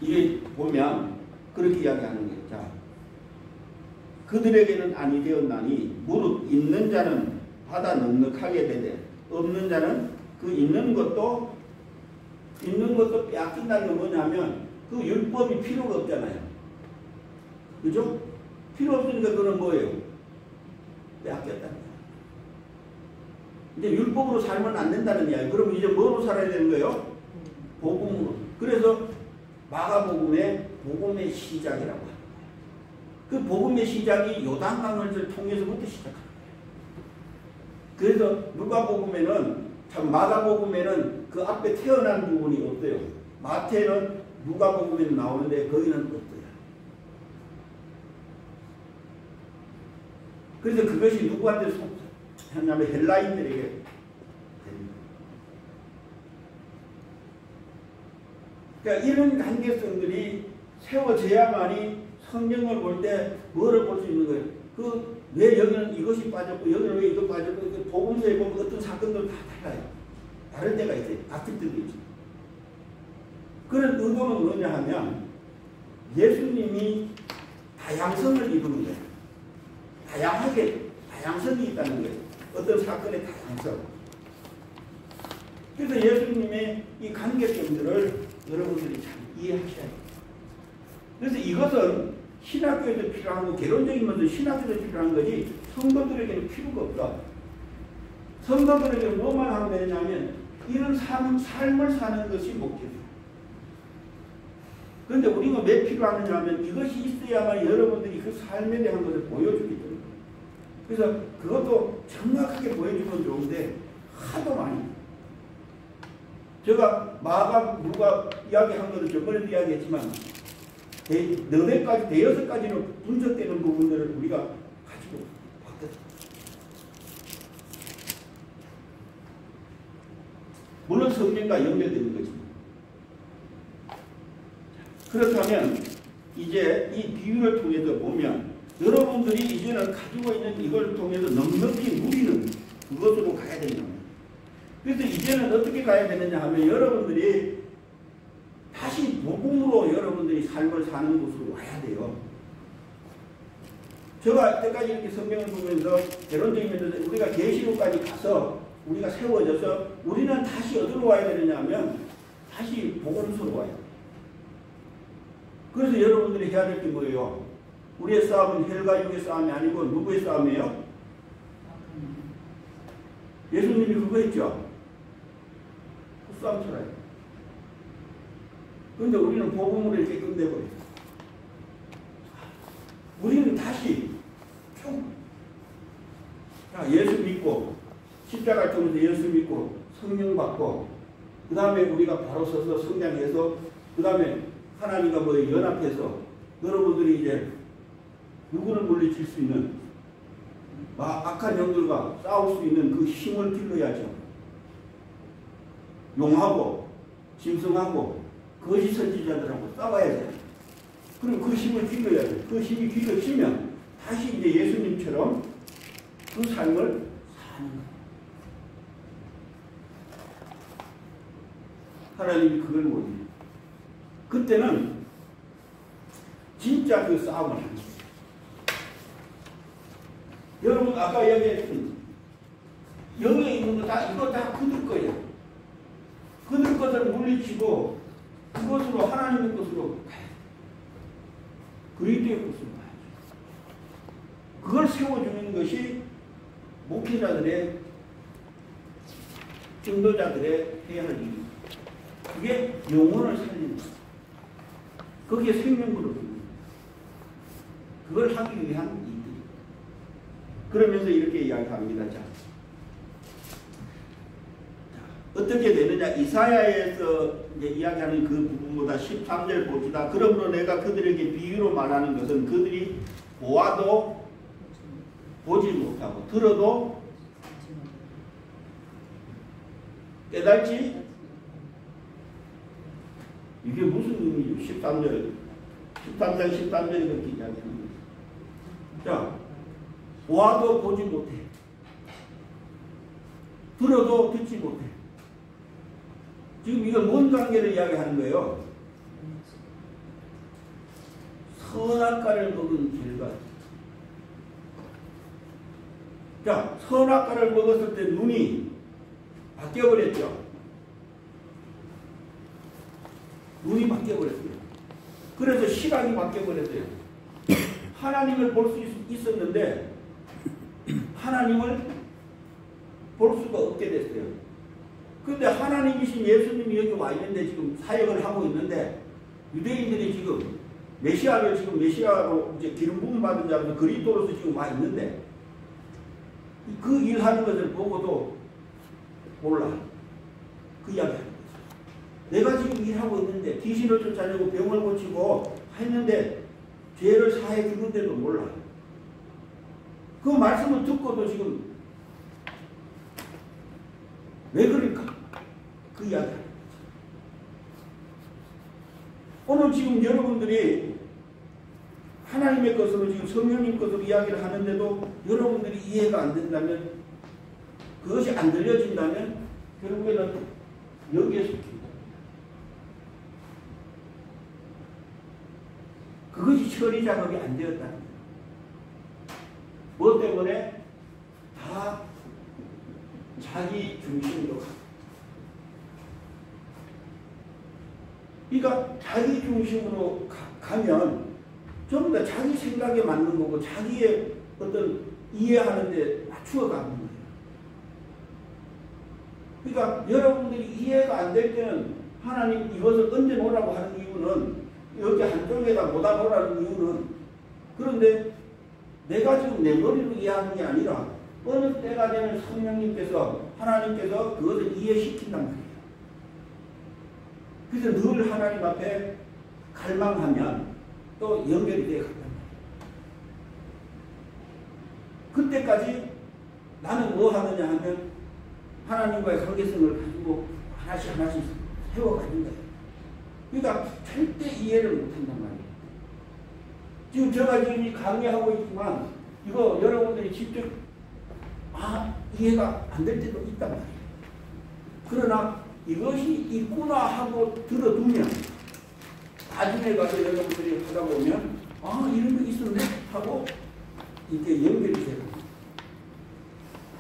이게 보면 그렇게 이야기하는 거예요. 자, 그들에게는 아니 되었나니 무릇 있는 자는 받아 넉넉하게 되되 없는 자는 그 있는 것도 빼앗긴다는 건 뭐냐면 그 율법이 필요가 없잖아요. 그죠? 필요 없으니까 그건 뭐예요? 빼앗겼다. 이제 율법으로 살면 안 된다는 이야기. 그럼 이제 뭐로 살아야 되는 거예요? 복음으로. 그래서 마가복음의 복음의 시작이라고 합니다. 그 복음의 시작이 요단강을 통해서부터 시작합니다. 그래서 누가복음에는 참 마가복음에는 그 앞에 태어난 부분이 없어요. 마태는 누가복음에는 나오는데 거기는 없어요. 그래서 그것이 누구한테 속하냐면 헬라인들에게 됩니다. 그러니까 이런 관계성들이 세워져야만이 성경을 볼 때 뭐를 볼 수 있는 거예요. 그 왜 여기는 이것이 빠졌고 여기는 왜 이거 빠졌고, 복음서에 보면 어떤 사건들 다 달라요. 다를 때가 있어요. 악집들도 있죠. 그런 의도는 뭐냐 하면 예수님이 다양성을 이루는 거예요. 다양성이 있다는 거예요. 어떤 사건의 다양성. 그래서 예수님의 이 관계성들을 여러분들이 참 이해하셔야 돼요. 그래서 이것은 신학교에도 필요한 거, 개론적인 것은 신학교에도 필요한 거지 성도들에게는 필요가 없다. 성도들에게는 뭐만 하면 되냐면 이런 삶을 사는 것이 목적이에요. 그런데 우리가 왜 필요하느냐 하면 이것이 있어야만 여러분들이 그 삶에 대한 것을 보여주기 때문에. 그래서 그것도 정확하게 보여주면 좋은데 하도 많이. 제가 마가 누가 이야기한 것을 저번에도 이야기했지만 대여섯 가지로 분석되는 부분들을 우리가 가지고 봤거든요. 물론 성경과 연결되는 거지. 그렇다면 이제 이 비유를 통해서 보면 여러분들이 이제는 가지고 있는 이걸 통해서 넉넉히 누리는 그것으로 가야 된다. 그래서 이제는 어떻게 가야 되느냐 하면 여러분들이 다시 복음으로 여러분들이 삶을 사는 곳으로 와야 돼요. 제가 때까지 이렇게 성경을 보면서 개론적인 면에서 우리가 계시록까지 가서 우리가 세워져서 우리는 다시 어디로 와야 되느냐 하면 다시 복음서로 와야 돼요. 그래서 여러분들이 해야 될 게 뭐예요? 우리의 싸움은 혈과 육의 싸움이 아니고 누구의 싸움이에요? 예수님이 그거 했죠? 그 싸움 쳐라요. 그런데 우리는 복음으로 이렇게 끝내버려요. 우리는 다시 쭉 예수 믿고 십자가를 통해서 예수 믿고 성령 받고 그 다음에 우리가 바로 서서 성장해서 그 다음에 하나님과 연합해서 여러분들이 이제 누구를 물리칠 수 있는 악한 영들과 싸울 수 있는 그 힘을 길러야죠. 용하고 짐승하고 거짓 선지자들하고 싸워야 돼요. 그럼 그 힘을 길러야 돼요. 그 힘이 길러지면 다시 이제 예수님처럼 그 삶을 사는 거예요. 하나님이 그걸 원해요. 그때는 진짜 그 싸움을 하는 거예요. 여러분 아까 이야기했던 영에 있는 거 다 이거 다 그들 거예요. 그들 것을 물리치고 그것으로 하나님의 것으로 가야 돼. 그리스도의 것으로 가야죠. 그걸 세워주는 것이 목회자들의 인도자들의 해야 할 일. 그게 영혼을 살리는 것. 그게 생명그룹입니다. 그걸 하기 위한 일들. 그러면서 이렇게 이야기합니다. 자, 어떻게 되느냐? 이사야에서 이제 이야기하는 그 부분보다 13절 봅시다. 그러므로 내가 그들에게 비유로 말하는 것은 그들이 보아도 보지 못하고 들어도 깨달지. 이게 무슨 의미죠? 13장 13절이 그렇게 이야기하는 거예요. 자, 보아도 보지 못해. 들어도 듣지 못해. 지금 이거 뭔 관계를 이야기하는 거예요? 선악과를 먹은 결과. 자, 선악과를 먹었을 때 눈이 바뀌어버렸죠. 눈이 바뀌어버렸어요. 그래서 시각이 바뀌어버렸어요. 하나님을 볼 수 있었는데 하나님을 볼 수가 없게 됐어요. 그런데 하나님이신 예수님이 여기 와 있는데 지금 사역을 하고 있는데 유대인들이 지금 메시아를 지금 메시아로 이제 기름 부음 받은 자로서 그리스도로서 지금 와 있는데 그 일하는 것을 보고도 몰라. 그 이야기 하는 거죠. 내가 지금 일하고 있는데 귀신을 쫓아내고 병을 고치고 했는데 죄를 사해 주는데도 몰라. 그 말씀을 듣고도 지금 왜 그럴까? 그 이야기 하는 거죠. 오늘 지금 여러분들이 하나님의 것으로 지금 성령님 것으로 이야기를 하는데도 여러분들이 이해가 안 된다면 그것이 안 들려진다면 결국에는 여기에서 그것이 처리 작업이 안 되었다는 거예요. 뭐 때문에? 다 자기 중심으로 가요. 그러니까 자기 중심으로 가면 전부 다 자기 생각에 맞는 거고 자기의 어떤 이해하는 데 맞추어 가는 거예요. 그러니까 여러분들이 이해가 안 될 때는 하나님 이것을 얹어 놓으라고 하는 이유는 여기 한쪽에다 못 놓으라는 이유는 그런데 내가 지금 내 머리로 이해하는 게 아니라 어느 때가 되면 성령님께서 하나님께서 그것을 이해시킨단 말이에요. 그래서 늘 하나님 앞에 갈망하면 또 연결이 되어 간단 말이에요. 그때까지 나는 뭐 하느냐 하면 하나님과의 관계성을 가지고 하나씩 세워가는 거예요. 그러니까 절대 이해를 못한단 말이에요. 지금 제가 지금 강의하고 있지만 이거 여러분들이 직접 이해가 안 될 때도 있단 말이에요. 그러나 이것이 있구나 하고 들어두면 나중에 가서 여러분들이 하다 보면 이런 거 있었네 하고 이렇게 연결이 돼요.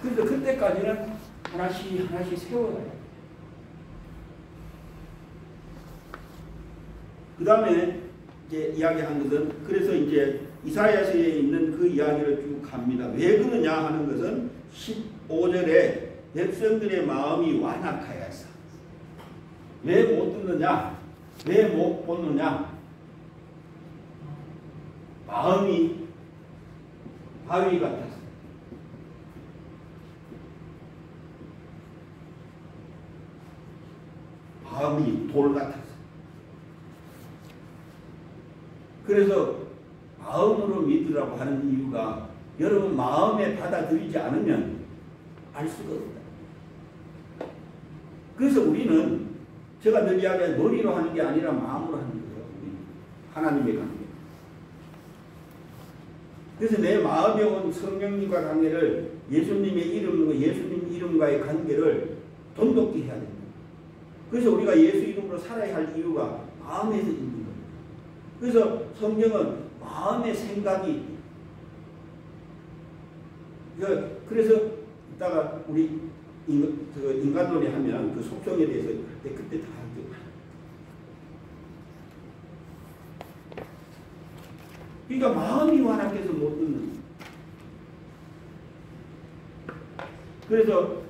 그래서 그때까지는 하나씩 세워가요. 그 다음에 이제 이야기한 것은 그래서 이제 이사야서에 있는 그 이야기를 쭉 갑니다. 왜 그러냐 하는 것은 15절에 백성들의 마음이 완악하여서 왜 못 듣느냐? 왜 못 보느냐? 마음이 바위 같아서 마음이 돌 같아서 그래서 마음으로 믿으라고 하는 이유가 여러분 마음에 받아들이지 않으면 알 수가 없다. 그래서 우리는 제가 늘 이야기한 머리로 하는 게 아니라 마음으로 하는 거예요. 하나님의 관계. 그래서 내 마음에 온 성령님과 관계를 예수님의 이름으로 예수님 이름과의 관계를 돈독히 해야 됩니다. 그래서 우리가 예수 이름으로 살아야 할 이유가 마음에서 있는 거예요. 그래서 성경은 마음의 생각이 그래서 이따가 우리 인간론이 하면 그 속성에 대해서 그때 다 하죠. 그러니까 마음이 완악해서 못 듣는. 그래서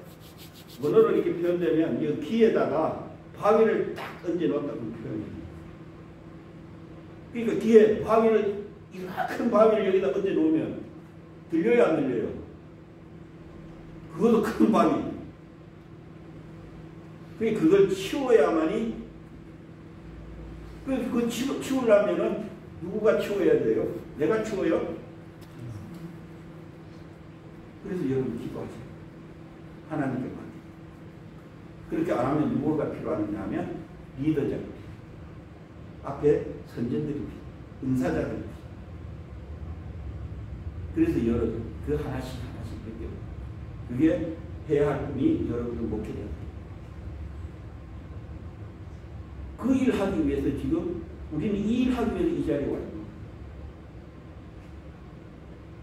원어로 이렇게 표현되면 이 귀에다가 바위를 딱 얹어 놓았다고 표현해요. 그러니까 귀에 바위를, 이만큼 바위를 여기다 얹어 놓으면 들려요, 안 들려요? 그것도 큰 바위. 그러니까 그걸 치워야만이, 그거 치우려면은 누구가 치워야 돼요? 내가 치워요? 그래서 여러분 기도하세요. 하나님께 맡기고. 그렇게 안 하면 누구가 필요하느냐 하면 리더자가 필요해요. 앞에 선전들이 필요해요. 은사자들이 필요해요. 그래서 여러분 그 하나씩 느껴요. 그게 해야 할 분이 여러분의 목회자가 돼요. 그 일 하기 위해서 지금 우리는 이 일 하기 위해서 이 자리에 와 있는 거예요.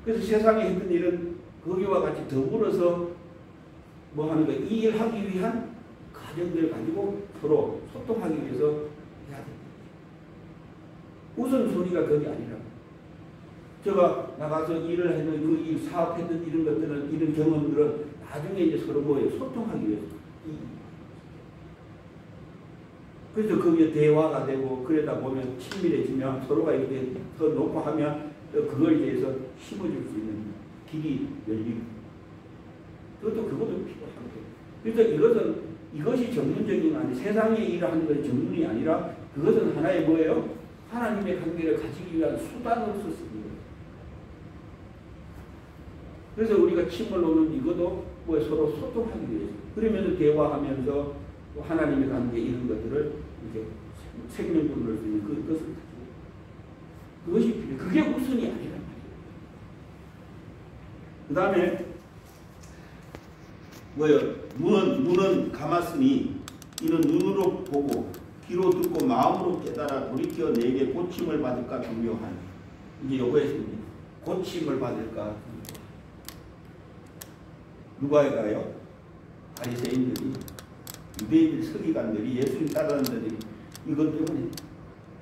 그래서 세상에 했던 일은 거기와 같이 더불어서 뭐 하는 거예요? 이 일 하기 위한 가정들을 가지고 서로 소통하기 위해서 해야 됩니다. 우선순위가 거기 아니라 제가 나가서 일을 했는 그 일, 사업했던 이런 것들은, 이런 경험들은 나중에 이제 서로 뭐예요? 소통하기 위해서. 그래서 거기에 대화가 되고 그러다 보면 친밀해지면 서로가 이렇게 더 놓고 하면 그걸 대해서 심어줄 수 있는 길이 열리고 그것도 필요한 거예요. 그래서 이것이 전문적인 아니 세상의 일을 하는 것이 전문이 아니라 그것은 하나의 뭐예요? 하나님의 관계를 가지기 위한 수단으로서 쓰는 거예요. 그래서 우리가 침을 놓는 이것도 뭐 서로 소통하기 위해서 그러면서 대화하면서 하나님의 관계 이런 것들을 이렇게 생명을 넣을 수 있는 그것을 가지고 그것이 필요해요. 그게 우선이 아니란 말이에요. 그 다음에 뭐예요? 눈은 감았으니 이는 눈으로 보고 귀로 듣고 마음으로 깨달아 돌이켜 내게 고침을 받을까 두려워하니 이제 요거였습니다. 고침을 받을까 누가 해가요? 바리새인들이 유대인들 서기관들이 예수님 따르는 자들이 이것 때문에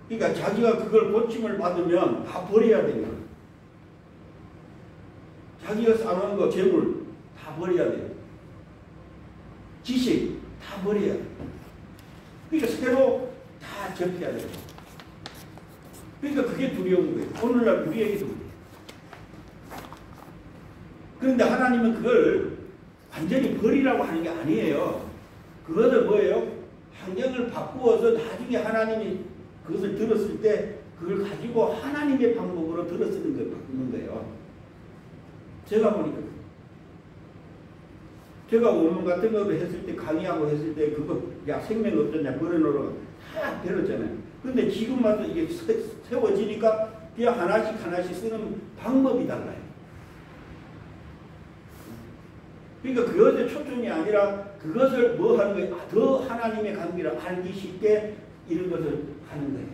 그러니까 자기가 그걸 고침을 받으면 다 버려야 돼요. 자기가 쌓아놓은 거 재물 다 버려야 돼요. 지식 다 버려야 돼요. 그러니까 새로 다 접해야 돼요. 그러니까 그게 두려운 거예요. 오늘날 우리에게도 그래요. 그런데 하나님은 그걸 완전히 버리라고 하는 게 아니에요. 그것을 뭐예요? 환경을 바꾸어서 나중에 하나님이 그것을 들었을 때 그걸 가지고 하나님의 방법으로 들어쓰는 걸 바꾸는 거예요. 제가 보니까 제가 원문 같은 거를 했을 때 강의하고 했을 때 그거 야 생명 어떠냐 버려놓으라고 다 배웠잖아요. 그런데 지금 와서 이게 세워지니까 그냥 하나씩 쓰는 방법이 달라요. 그러니까 그것에 초점이 아니라 그것을 뭐 하는 거예요? 더 하나님의 관계를 알기 쉽게 이런 것을 하는 거예요.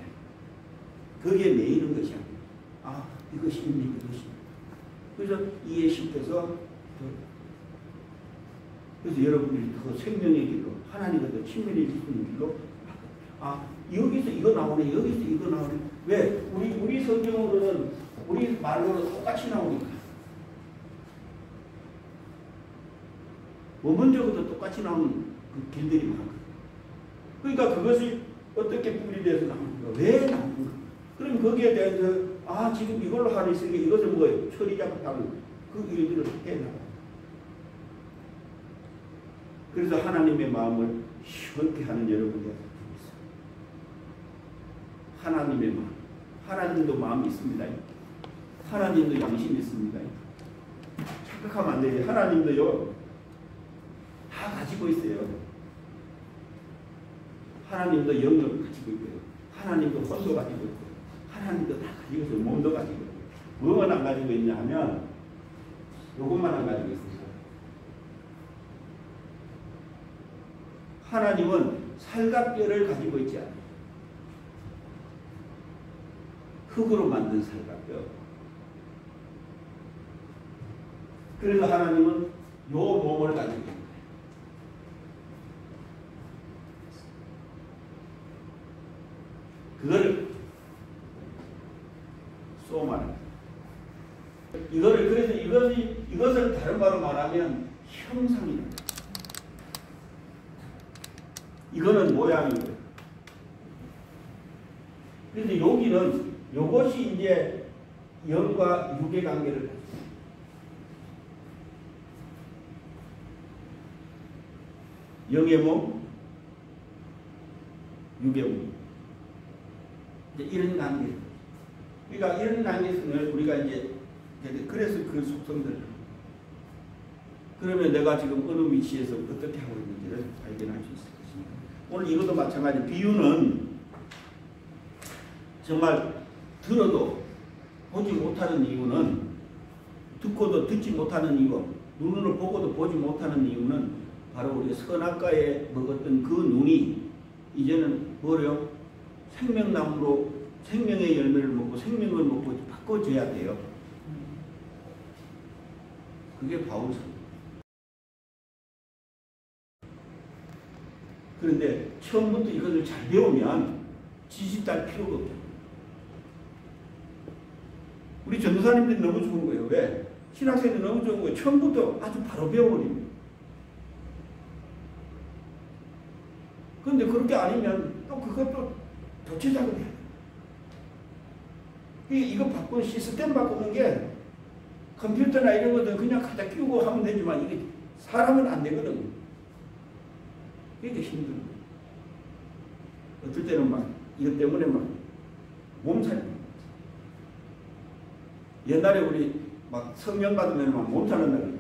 거기에 매이는 것이 아니에요. 아, 이것이 있네, 이것이. 그래서 이해시켜서 그래서 여러분들이 더 생명의 길로 하나님과 더 친밀해지는 길로 아, 여기서 이거 나오네, 여기서 이거 나오네. 왜? 우리 성경으로는 우리 말로는 똑같이 나오니까. 원문적으로도 똑같이 나오는 그 길들이 많거든요. 그러니까 그것이 어떻게 분리돼서 나오는가? 왜 나오는가? 그럼 거기에 대해서 아 지금 이걸로 하고 있으니까 이것을 뭐예요? 처리 작업하는 그 일들을 해나가요. 그래서 하나님의 마음을 시원케 하는 여러분들 하나님의 마음. 하나님도 마음이 있습니다. 하나님도 양심이 있습니다. 착각하면 안 돼요. 하나님도요. 다 가지고 있어요. 하나님도 영역을 가지고 있고요. 하나님도 혼도 가지고 있고 하나님도 다 가지고 있어요. 몸도 가지고 있고 뭐만 안 가지고 있냐 하면 요것만 안 가지고 있어요. 하나님은 살갑뼈를 가지고 있지 않아요. 흙으로 만든 살갑뼈. 그래서 하나님은 요 몸을 가지고 있는 거예요. 그거를 소만 이거를 그래서 이것을 다른 말로 말하면 형상이다. 이거는 모양이고요. 그런데 여기는 이것이 이제 영과 육의 관계를 가지고 영의 몸, 육의 몸. 이런 관계. 그러니까 이런 관계성을 우리가 이제 그래서 그 속성들. 그러면 내가 지금 어느 위치에서 어떻게 하고 있는지를 발견할 수 있을 것입니다. 오늘 이것도 마찬가지. 비유는 정말 들어도 보지 못하는 이유는, 듣고도 듣지 못하는 이유, 눈으로 보고도 보지 못하는 이유는 바로 우리가 선악과에 먹었던 그 눈이 이제는 뭐래요? 생명나무로 생명의 열매를 먹고 생명을 먹고 바꿔줘야 돼요. 그게 바울서. 그런데 처음부터 이것을 잘 배우면 지식할 필요가 없죠. 우리 전도사님들이 너무 좋은 거예요. 왜? 신학생들이 너무 좋은 거예요. 처음부터 아주 바로 배워버립니다. 그런데 그렇게 아니면 또 그것도 도체작업을 해야 돼요. 이거 바꾸는 시스템 바꾸는 게 컴퓨터나 이런 것들 그냥 갖다 끼우고 하면 되지만 이게 사람은 안 되거든. 이게 힘들어. 어떨 때는 막 이것 때문에 막 몸살이. 옛날에 우리 막 성령 받으면 막 몸살 난다 그래요.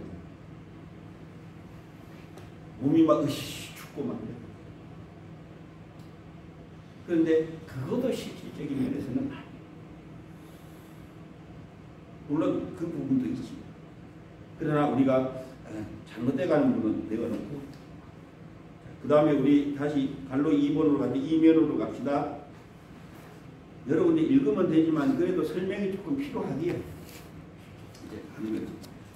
몸이 막 으시 춥고 막. 그런데 그것도 실질적인 면에서는 물론 그 부분도 있지. 그러나 우리가 잘못돼가는 부분은 내어놓고, 그 다음에 우리 다시 갈로 2번으로 가서 이면으로 갑시다. 여러분이 읽으면 되지만 그래도 설명이 조금 필요하기에 이제 하는 거죠.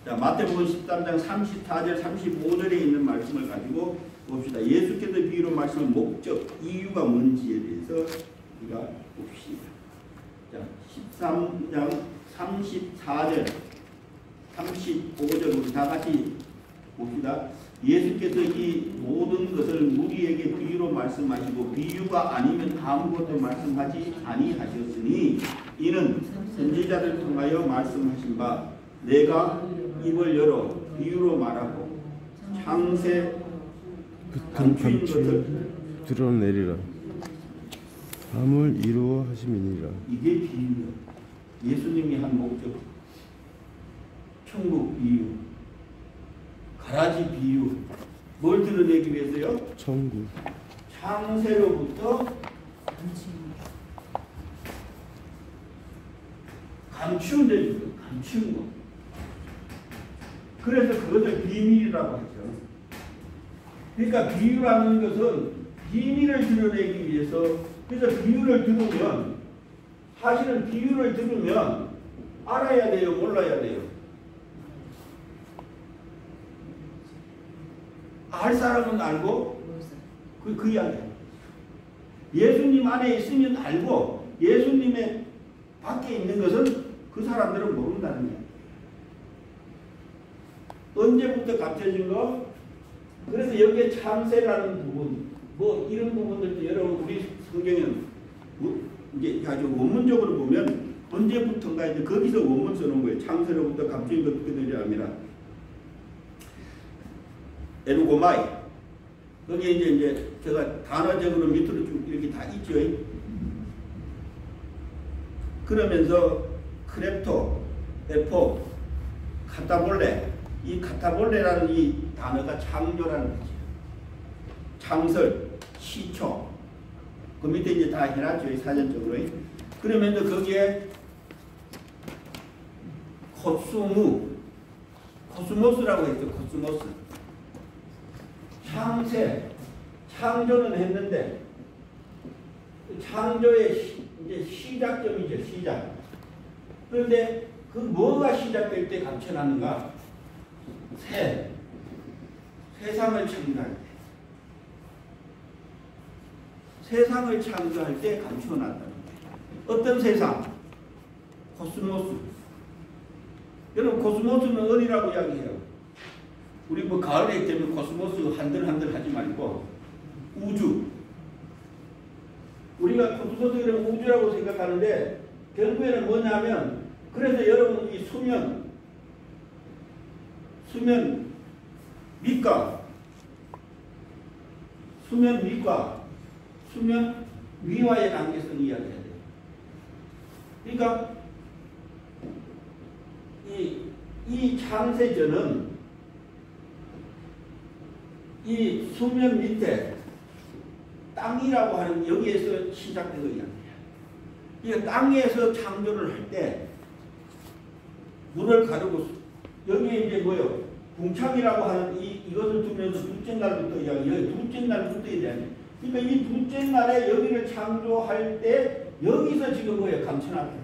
자, 마태복음 13장 34절 35절에 있는 말씀을 가지고 봅시다. 예수께서 비유로 말씀한 목적, 이유가 뭔지에 대해서 우리가 봅시다. 자, 13장 34절 35절 우리 다 같이 봅시다. 예수께서 이 모든 것을 무리에게 비유로 말씀하시고 비유가 아니면 아무것도 말씀하지 아니하셨으니 이는 선지자를 통하여 말씀하신 바 내가 입을 열어 비유로 말하고 창세 감추인 것을 드러내리라. 밤을 이루어 하심이니라. 이게 비유예요. 예수님이 한 목적. 천국 비유, 가라지 비유. 뭘 드러내기 위해서요? 천국. 창세로부터 감추는 데죠. 감추는 거. 그래서 그것을 비밀이라고 하죠. 그러니까 비유라는 것은 비밀을 드러내기 위해서, 그래서 비유를 들으면, 사실은 비유를 들으면 알아야 돼요, 몰라야 돼요? 알 사람은 알고 그 이야기예요. 예수님 안에 있으면 알고 예수님의 밖에 있는 것은 그 사람들은 모른다는 거예요. 언제부터 감춰진 거? 그래서 여기에 창세라는 부분, 뭐 이런 부분들도 여러분 우리 성경에는 이제 아주 원문적으로 보면 언제부터인가 이제 거기서 원문 써놓은 거예요. 창세로부터 감춰진 것들이 아니라 에루고마이. 거기에 이제 제가 단어적으로 밑으로 쭉 이렇게 다 있죠. 그러면서 크랩토, 에포, 카타볼레. 이 카타볼레라는 이 단어가 창조라는 거죠. 창설, 시초. 그 밑에 이제 다 해놨죠. 사전적으로. 그러면서 거기에 코스모스라고 했죠. 코스모스. 창세, 창조는 했는데 창조의 이제 시작점이죠. 시작. 그런데 그 뭐가 시작될 때 감춰놨는가? 세상을 창조할 때. 세상을 창조할 때 감춰놨다는 거예요. 어떤 세상? 코스모스. 여러분 코스모스는 어디라고 이야기해요? 우리 뭐 가을에 되면 코스모스 한들한들 하지 말고 우주. 우리가 고두소득이라는 우주라고 생각하는데 결국에는 뭐냐면 그래서 여러분 이 수면 밑과 수면 위와의 관계성을 이야기해야 돼요. 그러니까 이 창세전은 이 수면 밑에 땅이라고 하는 여기에서 시작된 거 이야기해요. 이 땅에서 창조를 할 때 물을 가르고 여기에 이제 뭐요? 궁창이라고 하는 이것을 두면서 둘째 날부터 이야기해요. 둘째 날부터 이야기해요. 그러니까 이 둘째 날에 여기를 창조할 때 여기서 지금 뭐예요? 감춰놨다.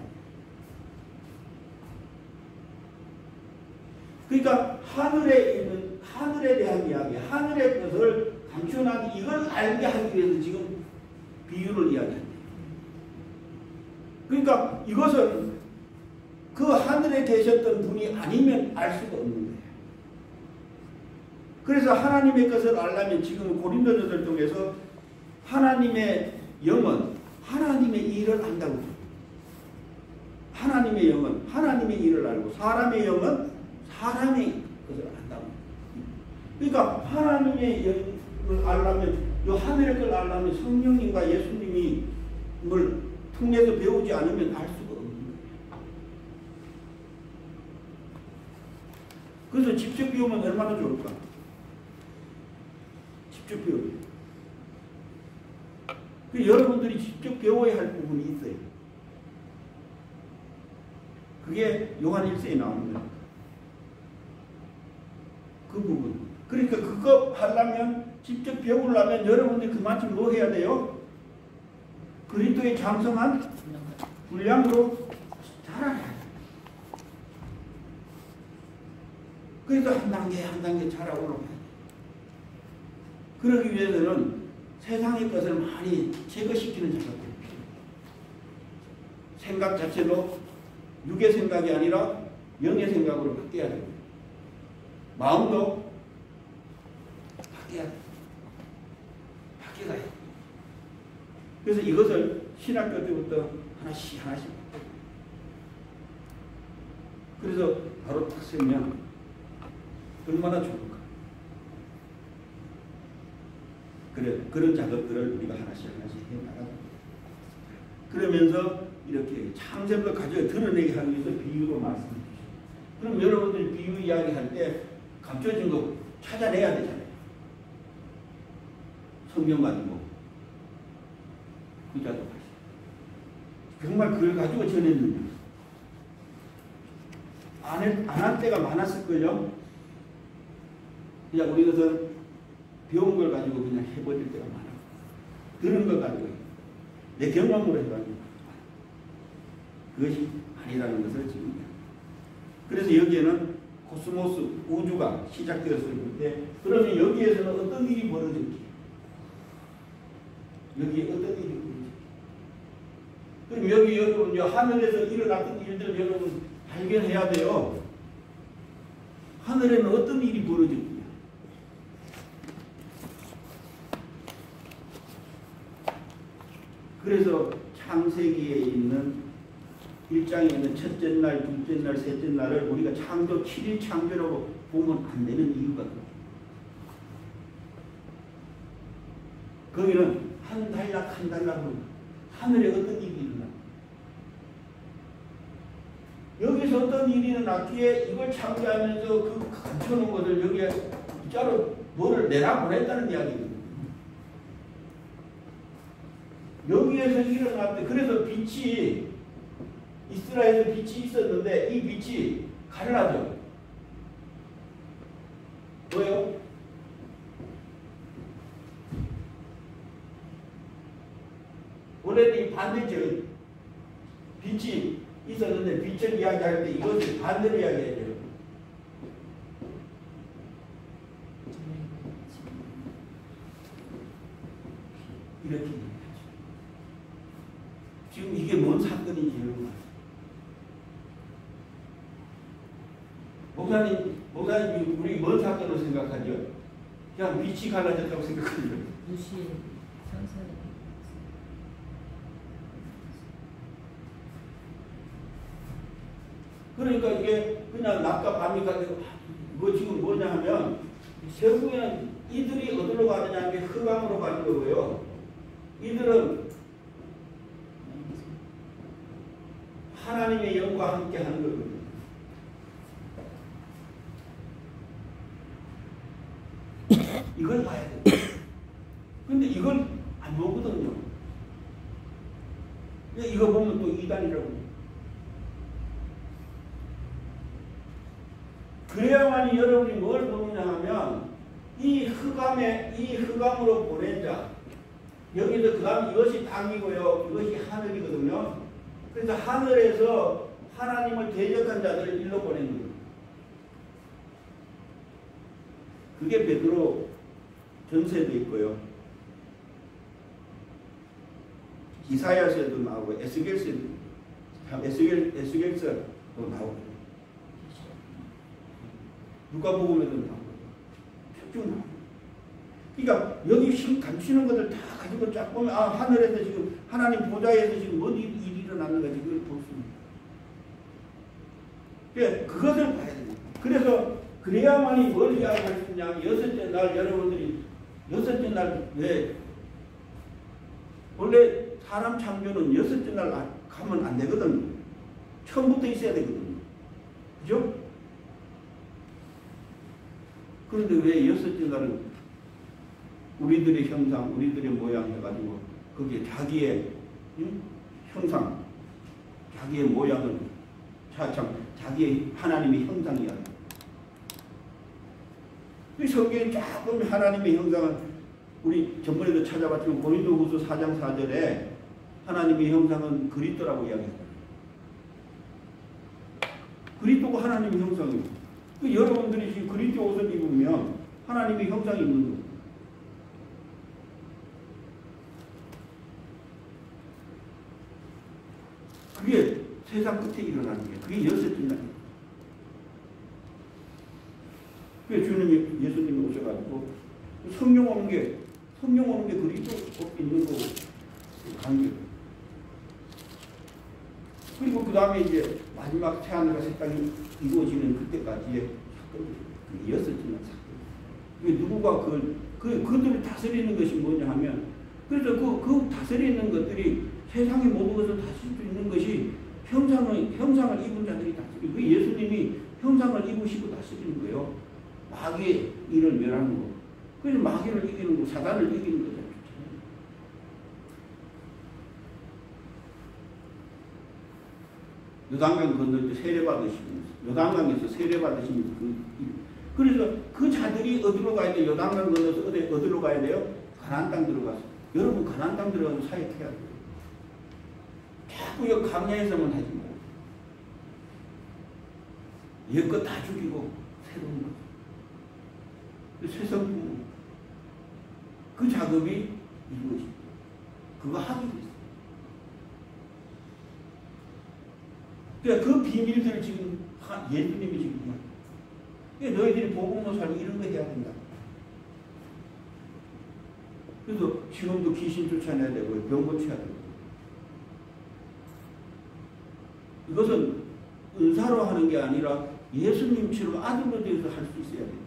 그러니까 하늘에 대한 이야기, 하늘의 것을 감춰놨 이걸 알게 하기 위해서 지금 비유를 이야기합니다. 그러니까 이것은 그 하늘에 계셨던 분이 아니면 알 수가 없는 거예요. 그래서 하나님의 것을 알려면 지금 고린도전을 통해서 하나님의 영은 하나님의 일을 안다고. 하나님의 영은 하나님의 일을 알고 사람의 영은 사람의 것을 안다고. 그러니까 하나님의 영을 알려면 이 하늘의 걸 알려면 성령님과 예수님이 뭘 통해서 배우지 않으면 알 수가 없는 거예요. 그래서 직접 배우면 얼마나 좋을까? 직접 배우면. 여러분들이 직접 배워야 할 부분이 있어요. 그게 요한 1세에 나오는 거예요. 그 부분. 그러니까 그거 하려면 직접 배우려면 여러분들이 그만큼 뭐 해야 돼요? 그리스도의 장성한 분량으로 자라야 돼요. 그래서 한 단계 자라 올라가야 돼요. 그러기 위해서는 세상의 것을 많이 제거시키는 작업이 필요해요. 생각 자체도 육의 생각이 아니라 영의 생각으로 바뀌어야 돼요. 마음도 바뀌어야 돼요. 바뀌어야 돼요. 그래서 이것을 신학교 때부터 하나씩 그래서 바로 딱 쓰면 얼마나 좋을까. 그런 작업들을 우리가 하나씩 해나가다. 그러면서 이렇게 창세부터 가지고 드러내게 하기 위해서 비유로 말씀해 주시죠. 그럼 여러분들이 비유 이야기할 때 감춰진 거 찾아내야 되잖아요. 성경 가지고. 그자도 하시죠. 정말 그걸 가지고 전했느냐. 안 할 때가 많았을걸요. 그냥 우리는 배운 걸 가지고 그냥 해버릴 때가 많아. 들은 걸 가지고 내 경험으로 해가지고 그것이 아니라는 것을 지금. 그래서 여기에는 코스모스 우주가 시작되었을 때 그러면 여기에서는 어떤 일이 벌어질지 여기에 어떤 일이 벌어질지 그럼 여기 여러분 하늘에서 일어났던 일들 여러분 발견해야 돼요. 하늘에는 어떤 일이 벌어질지. 그래서 창세기에 있는 1장에 있는 첫째 날, 둘째 날, 셋째 날을 우리가 창조 7일 창조라고 보면 안 되는 이유가 거기는 한 달락 한 달락으로 하늘에 어떤 일이 일어나. 여기서 어떤 일이 일어났기에 이걸 창조하면서 그 감춰놓은 것을 여기에 진짜로 뭐를 내다보냈다는 이야기입니다. 여기에서 일어났대. 그래서 빛이 이스라엘에 빛이 있었는데 이 빛이 갈라져. 왜요? 원래는 이 반대죠. 빛이 있었는데 빛을 이야기할 때 이것을 반대로 이야기해야 돼요. 이렇게 얘기하죠. 지금 이게 뭔 사건인지 여러분 목사님 우리 뭔 사건으로 생각하죠? 그냥 빛이 갈라졌다고 생각하죠. 무시 천사의 그러니까 이게 그냥 낮과 밤이 가지고 뭐 지금 뭐냐 하면 결국에는 이들이 어디로 가느냐 하면 흑암으로 가는 거고요. 이들은 하나님의 영과 함께 하는 거거든요. 이걸 봐야 돼요. 근데 이걸 안 보거든요. 이거 보면 또 이단이라고. 그래야만이 여러분이 뭘 보느냐 하면 이 흑암으로 보낸 자, 여기서 그 다음 이것이 땅이고요, 이것이 하늘이거든요. 그래서 하늘에서 하나님을 대적한 자들을 일로 보내는 거예요. 그게 베드로 전서에도 있고요. 이사야서에도 나오고 에스겔서도 나오고 누가복음에도 나오고 쭉 나오고. 그러니까 여기 지금 감추는 것들 다 가지고 쫙 보면 하늘에서 지금 하나님 보좌에서 지금 뭔 일이 일어나는 거지 그걸 볼 수 있는. 그것을 봐야 됩니다. 그래서 그래야만이 뭘 이야기할 수 있냐. 여섯째 날 여러분들이 여섯째 날 왜 원래 사람 창조는 여섯째 날 가면 안 되거든요. 처음부터 있어야 되거든요. 그죠? 그런데 왜 여섯째 날은 우리들의 형상, 우리들의 모양 해가지고 거기에 자기의 형상, 자기의 모양을 자기의 하나님의 형상이야. 이 성경에 쫙 보면 하나님의 형상은 우리 전번에도 찾아봤지만 고린도후서 4장 4절에 하나님의 형상은 그리스도라고 이야기해요. 그리스도가 하나님의 형상이에요. 여러분들이 지금 그리스도 옷을 입으면 하나님의 형상이 있는 거예요. 그게 세상 끝에 일어나는 거예요. 그게 여섯째 날이에요. 그게 주님이 예수님이 오셔가지고 성령 오는 게 그리스도 있는 거고 관계. 그리고 그 다음에 이제 마지막 새하늘과 새 땅이 이루어지는 그때까지의 사건이 여섯째 날 사건. 누구가 그들을 다스리는 것이 뭐냐 하면 그래서 그 다스리는 것들이 세상의 모든 것을 다스릴 수 있는 것이 형상을 입은 자들이 다스리고 그 예수님이 형상을 입으시고 다스리는 거예요. 마귀의 일을 멸하는 거. 그래서 마귀를 이기는 거, 사단을 이기는 거죠. 요단강 건널 때 세례받으시면서 요단강에서 세례받으시면서 그래서 그 자들이 어디로 가야 돼요? 요단강 건너서 어디로 가야 돼요? 가나안 땅 들어가서. 여러분 가나안 땅 들어가서 사역해야 돼요. 자꾸 여기 강야에서만 하지 말고 옛것 다 죽이고 새로운 거. 세상부 그 작업이 이루어집니다. 그거 하기 위해서. 그러니까 그 비밀들을 지금 예수님이 지금 그러니까 너희들이 복음으로 살고 이런 거 해야 된다. 그래서 지금도 귀신 쫓아내야 되고 병 고쳐야 되고 이것은 은사로 하는 게 아니라 예수님처럼 아들로 되어서 할 수 있어야 돼요.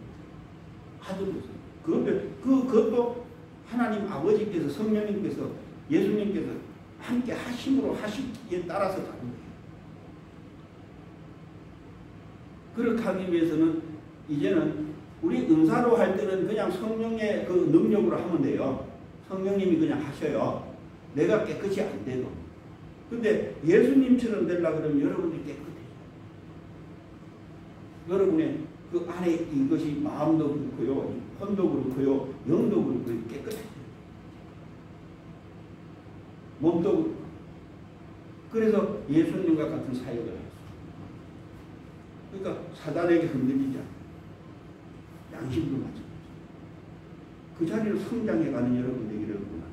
아들로서. 그것도 하나님 아버지께서 성령님께서 예수님께서 함께 하심으로 하시기에 따라서 다른 거예요. 그렇게 하기 위해서는 이제는 우리 은사로 할 때는 그냥 성령의 그 능력으로 하면 돼요. 성령님이 그냥 하셔요. 내가 깨끗이 안 돼도. 근데 예수님처럼 되려고 그러면 여러분들이 깨끗해요. 여러분의 그 안에 이것이 마음도 그렇고요, 혼도 그렇고요, 영도 그렇고요, 깨끗해요. 몸도 그렇고. 그래서 예수님과 같은 사역을 할 수 있어요. 그러니까 사단에게 흔들리지 않아요. 양심도 마찬가지예요. 그 자리로 성장해가는 여러분 되기를 원합니다.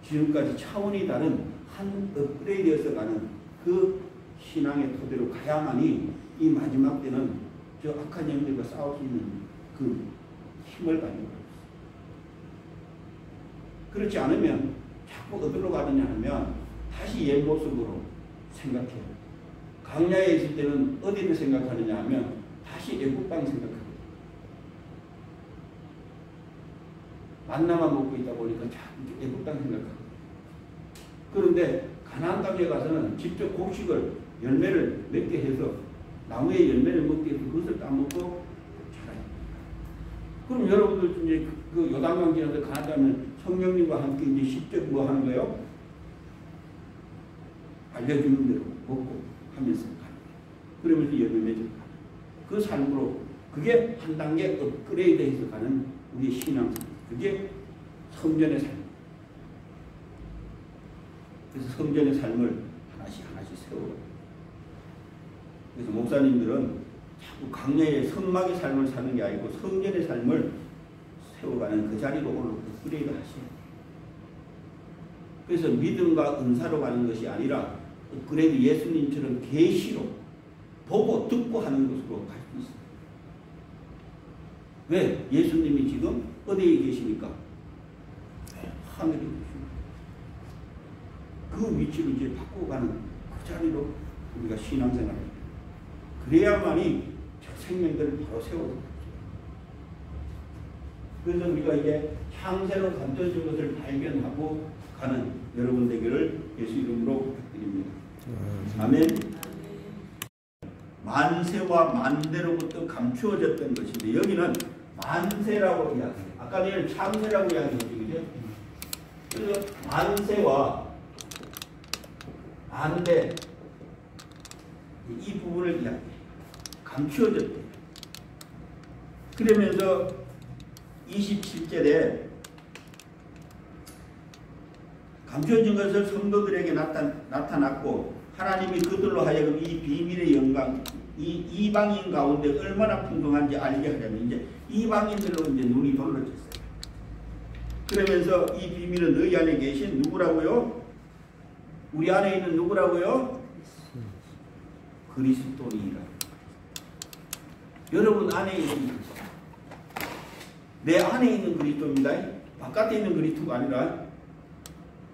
지금까지 차원이 다른 한 업그레이드에서 가는 그 신앙의 토대로 가야만이 이 마지막 때는 저 악한 영들과 싸울 수 있는 그 힘을 가지고 있어요. 그렇지 않으면 자꾸 어디로 가느냐 하면 다시 옛 모습으로 생각해요. 강야에 있을 때는 어디를 생각하느냐 하면 다시 애국 땅 생각합니다. 만나만 먹고 있다 보니까 자꾸 애국 땅 생각합니다. 그런데 가나안 땅에 가서는 직접 곡식을 열매를 맺게 해서 나무의 열매를 먹게 해서 그것을 따먹고 자라요. 그럼 여러분들 이제 그 요단강 지나서 가나안 가면 성령님과 함께 이제 직접 뭐 하는 거예요? 알려주는 대로 먹고 하면서 가는 거예요. 그러면서 열매 맺어 가는 그 삶으로 그게 한 단계 업그레이드해서 가는 우리의 신앙생활. 그게 성전의 삶. 그래서 성전의 삶을 하나씩 세워요. 그래서 목사님들은 자꾸 강야의 성막의 삶을 사는 게 아니고 성전의 삶을 세워가는 그 자리로 업그레이드 하셔요. 그래서 믿음과 은사로 가는 것이 아니라 업그레이드 예수님처럼 계시로 보고 듣고 하는 것으로 갈 수 있어요. 왜? 예수님이 지금 어디에 계십니까? 하늘에 계십니다. 그 위치를 이제 바꾸고 가는 그 자리로 우리가 신앙생활을 해요. 그래야만이 생명들을 바로 세워서 그래서 우리가 이제 향새로 감춰진 것을 발견하고 가는 여러분 되기를 예수 이름으로 부탁드립니다. 아멘. 만세와 만대로부터 감추어졌던 것인데 여기는 만세라고 이야기해요. 아까는 참세라고 이야기했죠. 그죠? 그래서 만세와 만대 이 부분을 이야기해요. 감추어졌대요. 그러면서 27절에 감추어진 것을 성도들에게 나타났고 하나님이 그들로 하여금 이 비밀의 영광 이 이방인 가운데 얼마나 풍성한지 알게 하려면 이제 이방인들로 이제 눈이 돌려졌어요. 그러면서 이 비밀은 너희 안에 계신 누구라고요? 우리 안에 있는 누구라고요? 그리스도니라. 여러분 안에 있는 그리스도. 내 안에 있는 그리스도입니다. 바깥에 있는 그리스도가 아니라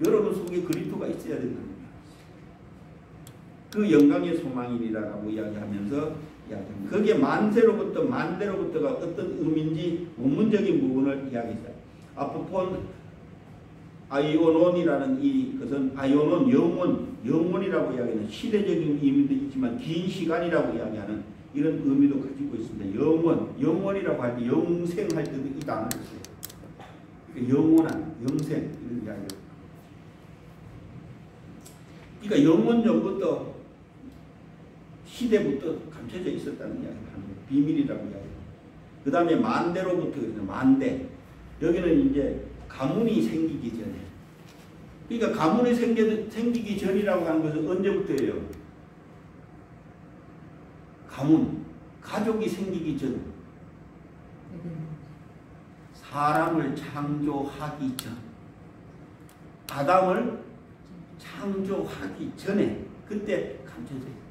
여러분 속에 그리스도가 있어야 된다는 거예요. 그 영광의 소망이라고 이야기하면서 이야기합니다. 거기에 만세로부터 만대로부터가 어떤 의미인지 원문적인 부분을 이야기했어요. 아포폰 아이오논이라는 이것은 아이오논 영원이라고 이야기하는 시대적인 의미도 있지만 긴 시간이라고 이야기하는 이런 의미도 가지고 있습니다. 영원이라고 할 때 영생할 때도 이 단어를 써요. 그러니까 영원한 영생 이런 이야기예요. 그러니까 영원 전부터 시대부터 감춰져 있었다는 이야기를 하는 거예요. 비밀이라고 이야기해요. 그 다음에 만대로부터 만대. 여기는 이제 가문이 생기기 전에. 그러니까 가문이 생기기 전이라고 하는 것은 언제부터예요? 가문, 가족이 생기기 전. 사람을 창조하기 전. 아담을 창조하기 전에 그때 감춰져요.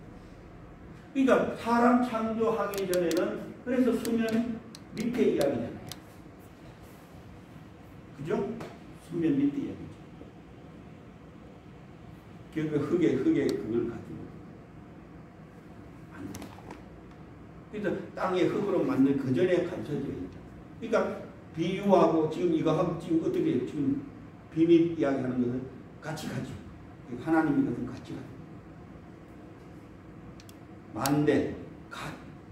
그러니까 사람 창조하기 전에는 그래서 수면 밑에 이야기잖아요. 그죠? 수면 밑에 이야기죠. 그러니까 흙에 그걸 가지고 만든. 그래서 땅에 흙으로 만든 그 전에 감춰져 있다. 그러니까 비유하고 지금 이거 하고 지금 어떻게 지금 비밀 이야기하는 것은 같이 가죠. 하나님이거든 같이 가죠. 만대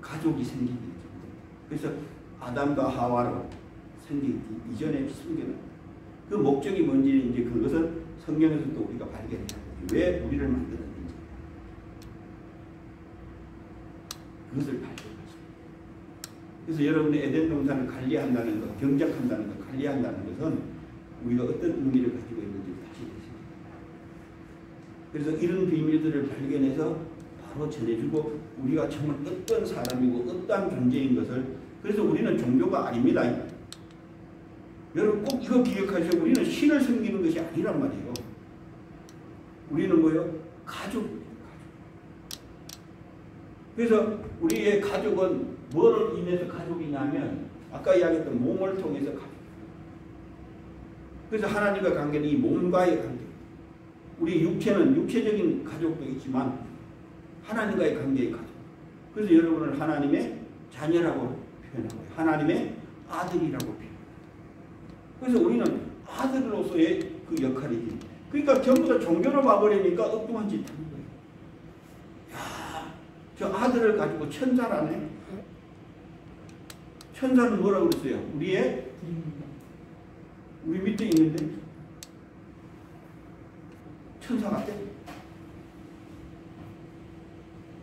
가족이 생기기 전에. 그래서 아담과 하와로 생기기 이전에 숨겨놓은 그 목적이 뭔지 이제 그것은 성경에서도 우리가 발견해야 돼요. 왜 우리를 만들었는지 그것을 발견하죠. 그래서 여러분이 에덴 동산을 관리한다는 것, 경작한다는 것, 관리한다는 것은 우리가 어떤 의미를 가지고 있는지 다시 보세요. 그래서 이런 비밀들을 발견해서 바로 전해주고 우리가 정말 어떤 사람이고 어떠한 존재인 것을 그래서 우리는 종교가 아닙니다. 여러분 꼭 이거 기억하시고 우리는 신을 섬기는 것이 아니란 말이에요. 우리는 뭐예요? 가족입니다. 가족. 그래서 우리의 가족은 뭐를 인해서 가족이냐면 아까 이야기했던 몸을 통해서 가족. 그래서 하나님과 관계는 이 몸과의 관계. 우리 육체는 육체적인 가족도 있지만 하나님과의 관계의 가족. 그래서 여러분을 하나님의 자녀라고 표현하고요. 하나님의 아들이라고 표현합니다. 그래서 우리는 아들로서의 그 역할이지. 그러니까 전부 다 종교로 와버리니까 엉뚱한 짓 하는 거예요. 야, 저 아들을 가지고 천사라네. 천사는 뭐라고 그랬어요? 우리 밑에 있는데 천사 같대?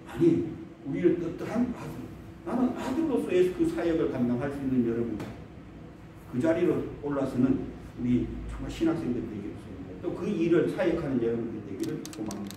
아니, 우리를 어떠한 아들. 나는 아들로서의 그 사역을 감당할 수 있는 여러분. 그 자리로 올라서는 우리 정말 신학생들 되기를 또 그 일을 사역하는 여러분들 되기를 소망합니다.